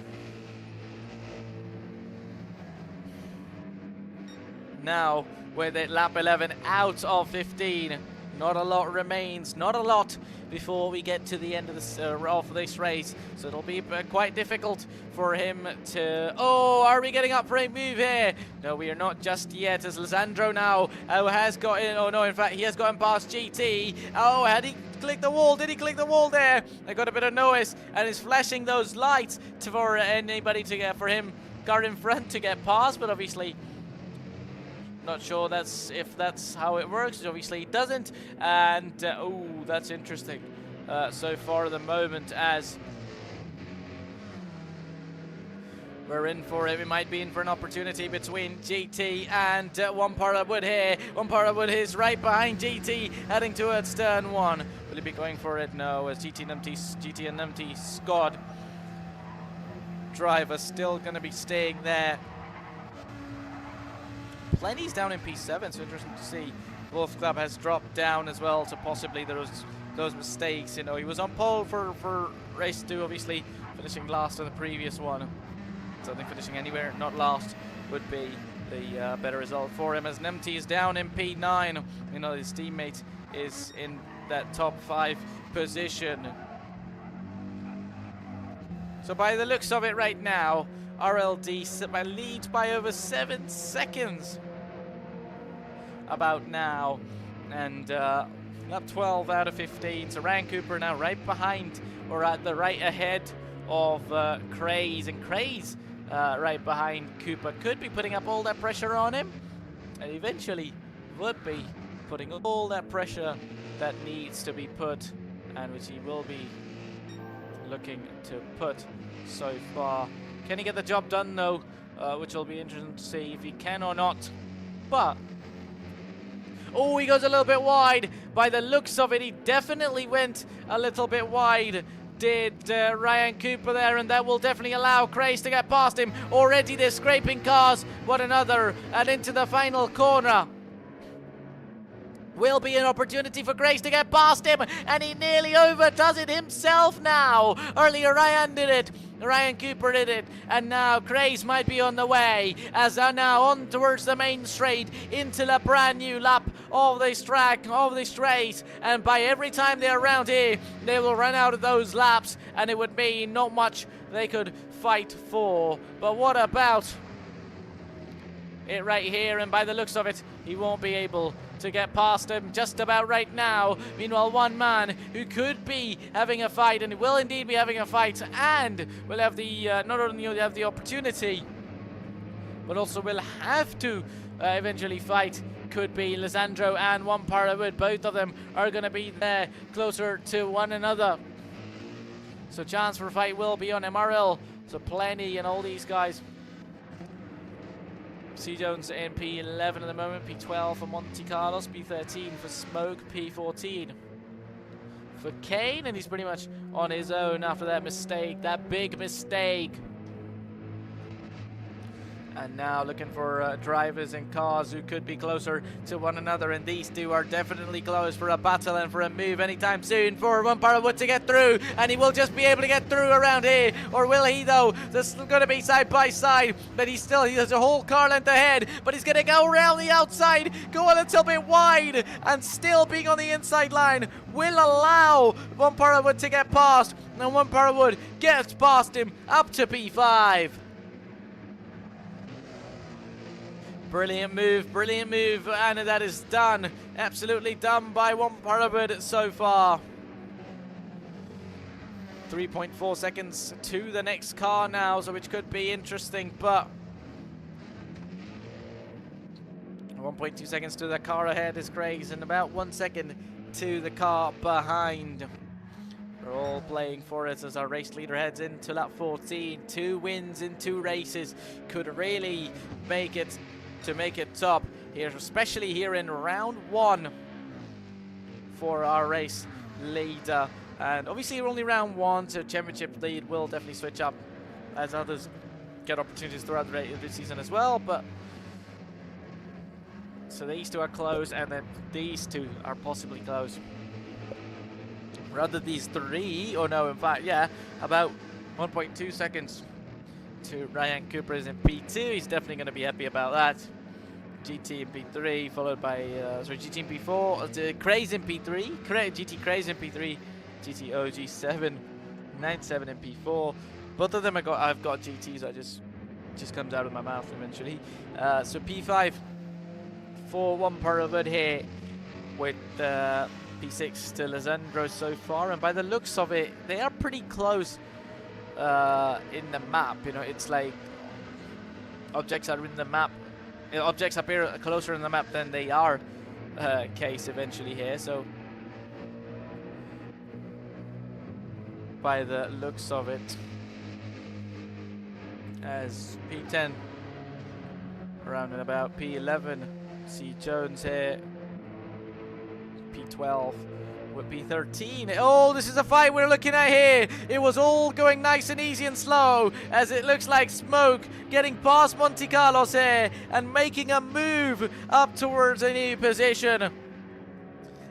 now with it lap 11 out of 15, not a lot remains, not a lot before we get to the end of this race. So it'll be quite difficult for him to... Oh, are we getting up for a move here? No, we are not just yet, as Lisandro now has got in... Oh no, in fact, he has gotten past GT. Oh, had he clicked the wall? Did he click the wall there? I got a bit of noise, and is flashing those lights for anybody to get, for him, car in front to get past, but obviously... Not sure if that's how it works. Obviously it doesn't, and oh, that's interesting so far at the moment, as we're in for it. We might be in for an opportunity between GT and One Wood here. One Wood is right behind GT, heading towards turn 1. Will he be going for it? No, as GT and Numpty Scott driver still going to be staying there. Plenty's down in P7, so interesting to see. Wolf Club has dropped down as well, so possibly there was those mistakes. You know, he was on pole for race 2, obviously finishing last on the previous one. So I think finishing anywhere, not last, would be the better result for him, as Nemty is down in P9. You know, his teammate is in that top 5 position. So by the looks of it right now, RLD leads by over 7 seconds about now, and lap 12 out of 15. So Ryan Cooper now right behind, or at the right ahead of Craze, and Craze right behind Cooper could be putting up all that pressure on him, and eventually would be putting all that pressure that needs to be put, and which he will be looking to put so far. Can he get the job done though? Which will be interesting to see if he can or not. But oh, he goes a little bit wide. By the looks of it, he definitely went a little bit wide. Did Ryan Cooper there, and that will definitely allow Craze to get past him. Already they're scraping cars. What another, and into the final corner. Will be an opportunity for Grace to get past him, and he nearly overdoes it himself now. Earlier Ryan did it, Ryan Cooper did it, and now Grace might be on the way, as they're now on towards the main straight into the brand new lap of this track, of this race, and by every time they're around here, they will run out of those laps, and it would mean not much they could fight for. But what about it right here, and by the looks of it, he won't be able to get past him just about right now. Meanwhile, one man who could be having a fight, and will indeed be having a fight, and will have the not only have the opportunity, but also will have to eventually fight, could be Lisandro and One Parawood. Both of them are going to be there closer to one another, so chance for a fight will be on MRL. So plenty, and all these guys. C. Jones in P11 at the moment, P12 for Monte Carlos, P13 for Smoke, P14 for Kane, and he's pretty much on his own after that mistake, that big mistake. And now looking for drivers and cars who could be closer to one another, and these two are definitely close for a battle and for a move anytime soon for One Parawood to get through, and he will just be able to get through around here, or will he though? This is going to be side by side, but he has a whole car length ahead, but he's going to go around the outside, go a little bit wide, and still being on the inside line will allow One Parawood to get past, and One Parawood gets past him up to P5. Brilliant move, and that is done. Absolutely done by One Parawood so far. 3.4 seconds to the next car now, so which could be interesting, but 1.2 seconds to the car ahead is Craig's, and about 1 second to the car behind. We're all playing for it as our race leader heads into lap 14. 2 wins in 2 races could really make it top here, especially here in round 1 for our race leader. And obviously we're only round 1, so championship lead will definitely switch up as others get opportunities throughout the season as well. But so these two are close, and then these two are possibly close. Rather these 3, or no, in fact, yeah, about 1.2 seconds to Ryan Cooper is in P2. He's definitely going to be happy about that. GT in P3, followed by GT in P4, Craze in P3, GT Craze in P3, GT OG7, 97 in P4. Both of them I've got GTs. I just comes out of my mouth eventually. So P5 for One Parawood here, with P6 to Lisandro so far, and by the looks of it, they are pretty close. In the map, you know, it's like objects are in the map, objects appear closer in the map than they are case eventually here. So by the looks of it, as P10 around and about P11, C. Jones here, P12 with P13. Oh, this is a fight we're looking at here. It was all going nice and easy and slow, as it looks like Smoke getting past Monte Carlos here and making a move up towards a new position.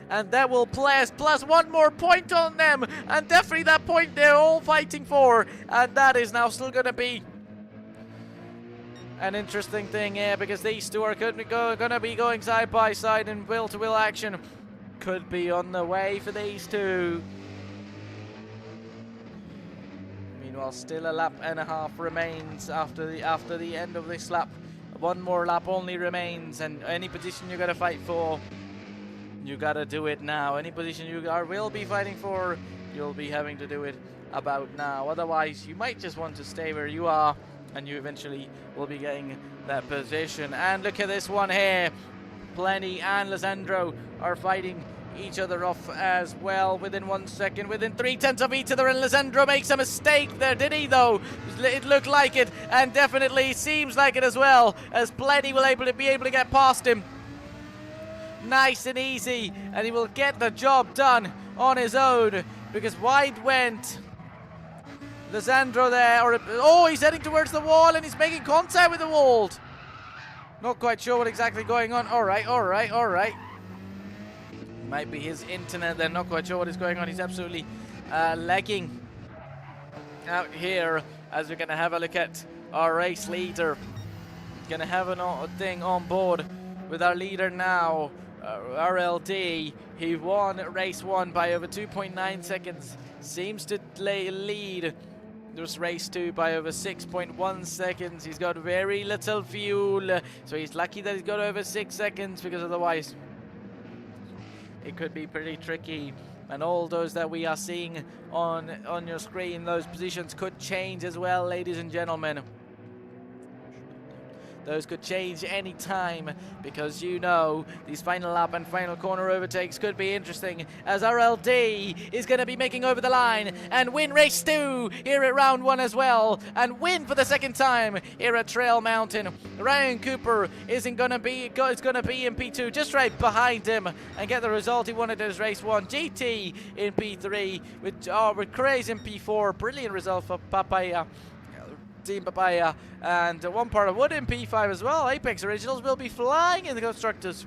And that will plus 1 more point on them, and definitely that point they're all fighting for, and that is now still going to be an interesting thing here, because these two are gonna be going side by side, and will-to-will action could be on the way for these two. Meanwhile, still a lap and a half remains after the end of this lap. One more lap only remains, and any position you gotta fight for, you gotta do it now. Any position you will be fighting for, you'll be having to do it about now. Otherwise, you might just want to stay where you are, and you eventually will be getting that position. And look at this one here. Plenty and Lisandro are fighting each other off as well within 1 second, within 0.3 of each other, and Lisandro makes a mistake there, did he though? It looked like it, and definitely seems like it as well, as Plenty will be able to get past him nice and easy, and he will get the job done on his own, because wide went Lisandro there, oh, he's heading towards the wall, and he's making contact with the wall. Not quite sure what exactly going on. All right. Might be his internet there, not quite sure what is going on. He's absolutely lagging out here, as we're going to have a look at our race leader. Going to have a thing on board with our leader now, RLD. He won race 1 by over 2.9 seconds. Seems to lead this race 2 by over 6.1 seconds. He's got very little fuel, so he's lucky that he's got over 6 seconds, because otherwise it could be pretty tricky. And all those that we are seeing on your screen, those positions could change as well, ladies and gentlemen. Those could change any time, because you know these final lap and final corner overtakes could be interesting, as RLD is going to be making over the line and win race 2 here at round 1 as well, and win for the second time here at Trail Mountain. Ryan Cooper is going to be in P2, just right behind him, and get the result he wanted as race 1. GT in P3 with Craze in P4. Brilliant result for Papaya. Team Papaya, and one part of Wood in P5 as well. Apex Originals will be flying in the Constructors,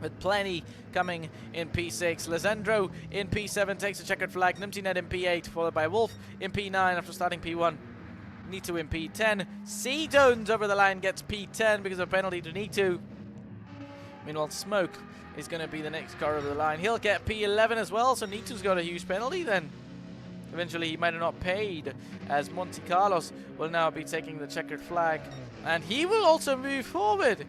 with Plenty coming in P6. Lisandro in P7 takes a checkered flag. Nimtinet in P8, followed by Wolf in P9 after starting P1. Nito in P10. C-Jones over the line gets P10 because of a penalty to Nito. Meanwhile, Smoke is going to be the next car over the line. He'll get P11 as well, so Nito's got a huge penalty then. Eventually, he might have not paid, as Monte Carlos will now be taking the checkered flag, and he will also move forward.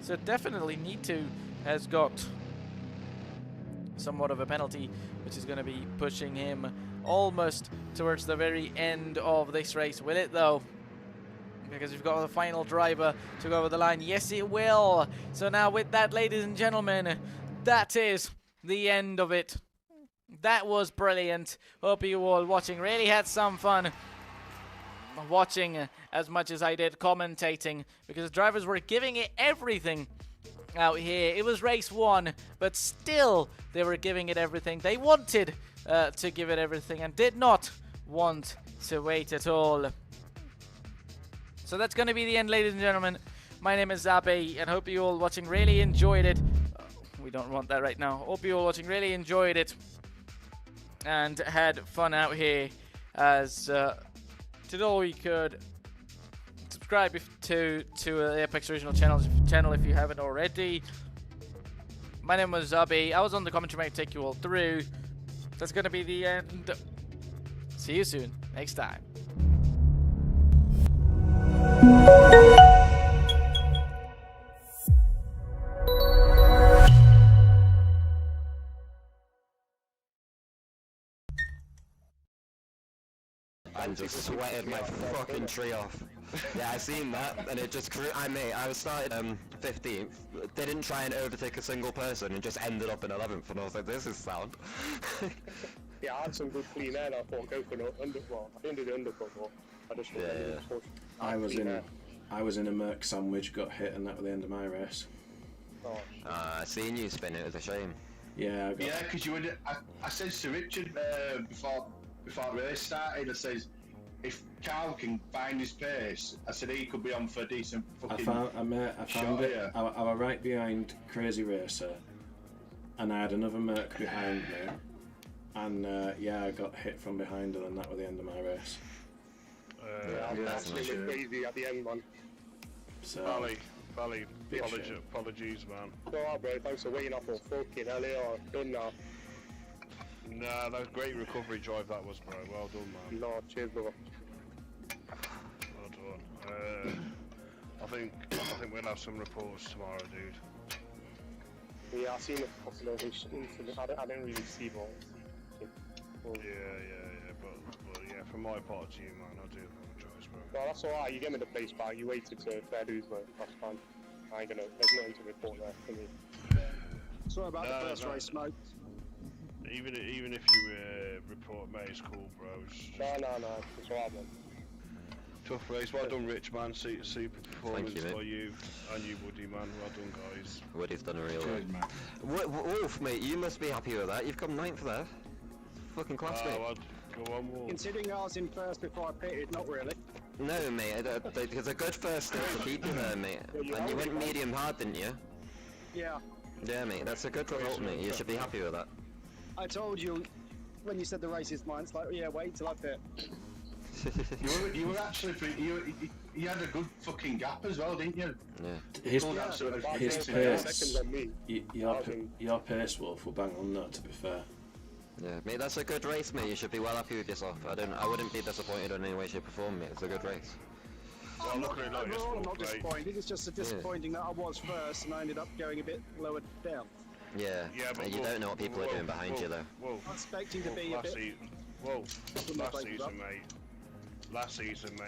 So definitely Nito has got somewhat of a penalty, which is going to be pushing him almost towards the very end of this race. Will it though? Because we've got the final driver to go over the line. Yes, it will. So now with that, ladies and gentlemen, that is the end of it. That was brilliant. Hope you all watching really had some fun watching as much as I did commentating, because the drivers were giving it everything out here. It was race 1, but still they were giving it everything. They wanted to give it everything and did not want to wait at all. So that's going to be the end, ladies and gentlemen. My name is Zabe, and hope you all watching really enjoyed it. We don't want that right now. Hope you all watching really enjoyed it and had fun out here, as did all we could. Subscribe to the Apex Original channel if you haven't already. My name was Zabi. I was on the commentary to take you all through. That's going to be the end. See you soon. Next time. And just sweated my fucking tree off. Yeah, I seen that, and it just I was started 15th, didn't try and overtake a single person, and just ended up in 11th, and I was like, this is sound. Yeah, I had some good clean air, and I thought go for I didn't do the undercut, but I just push. I was in a Merc sandwich, got hit, and that was the end of my race. Oh. I seen you spin it, was a shame. Yeah, because you would. I said to Richard before the race started, I says, if Carl can find his pace, I said he could be on for a decent fucking I found it. Yeah. I was right behind Crazy Racer, and I had another Merc behind me, and yeah, I got hit from behind, and then that was the end of my race. Yeah, I'm yeah, absolutely sure. crazy at the end, man. So, Valley, Big shame. apologies, man. Alright, bro, thanks for waiting up for fucking hell, yeah, done now. Nah, that was great recovery drive that was, bro. Well done, man. No, cheers, brother. Well done. I think we'll have some reports tomorrow, dude. Yeah, I seen a couple of incidents. I didn't really see more. Yeah, but yeah, from my part to you, man, I do apologise, bro. No, that's alright, you get me the place back. You waited to fair dues, bro. That's fine. There's nothing to report there for me. Sorry about the first No. race, mate. Even if you report me, it's cool, bro. It's No, it's alright, man. tough race. Well done, Rich, man. Super performance you, mate. by you and you, Woody, man. Well done, guys. Woody's done a real Cheers, one. man. Wolf, mate, you must be happy with that. You've come 9th there. Fucking class, mate. Go on, Wolf. Considering I was in first before I pitted, not really. No, mate, it's a good first step to keep you there, mate. And you went medium hard, didn't you? Yeah, Yeah, mate, that's a good result, mate. You should be happy with that. I told you when you said the race is mine, it's like, yeah, wait till I pit. You were actually you had a good fucking gap as well, didn't you? Yeah. His, Going absolutely his amazing. pace, Seconds on me. your pace, Wolf, will bang on that, to be fair. Yeah, mate, that's a good race, mate. You should be well happy with yourself. I wouldn't be disappointed in any way, shape or form, mate. It's a good race. I'm not, look at it like this, overall, I'm Wolf, not mate. disappointed, it's just disappointing that I was first and I ended up going a bit lower down. Yeah, Yeah, but you don't know what people are doing behind you, though. Wolf, I'm expecting to be a last bit... season, mate. Last season, mate.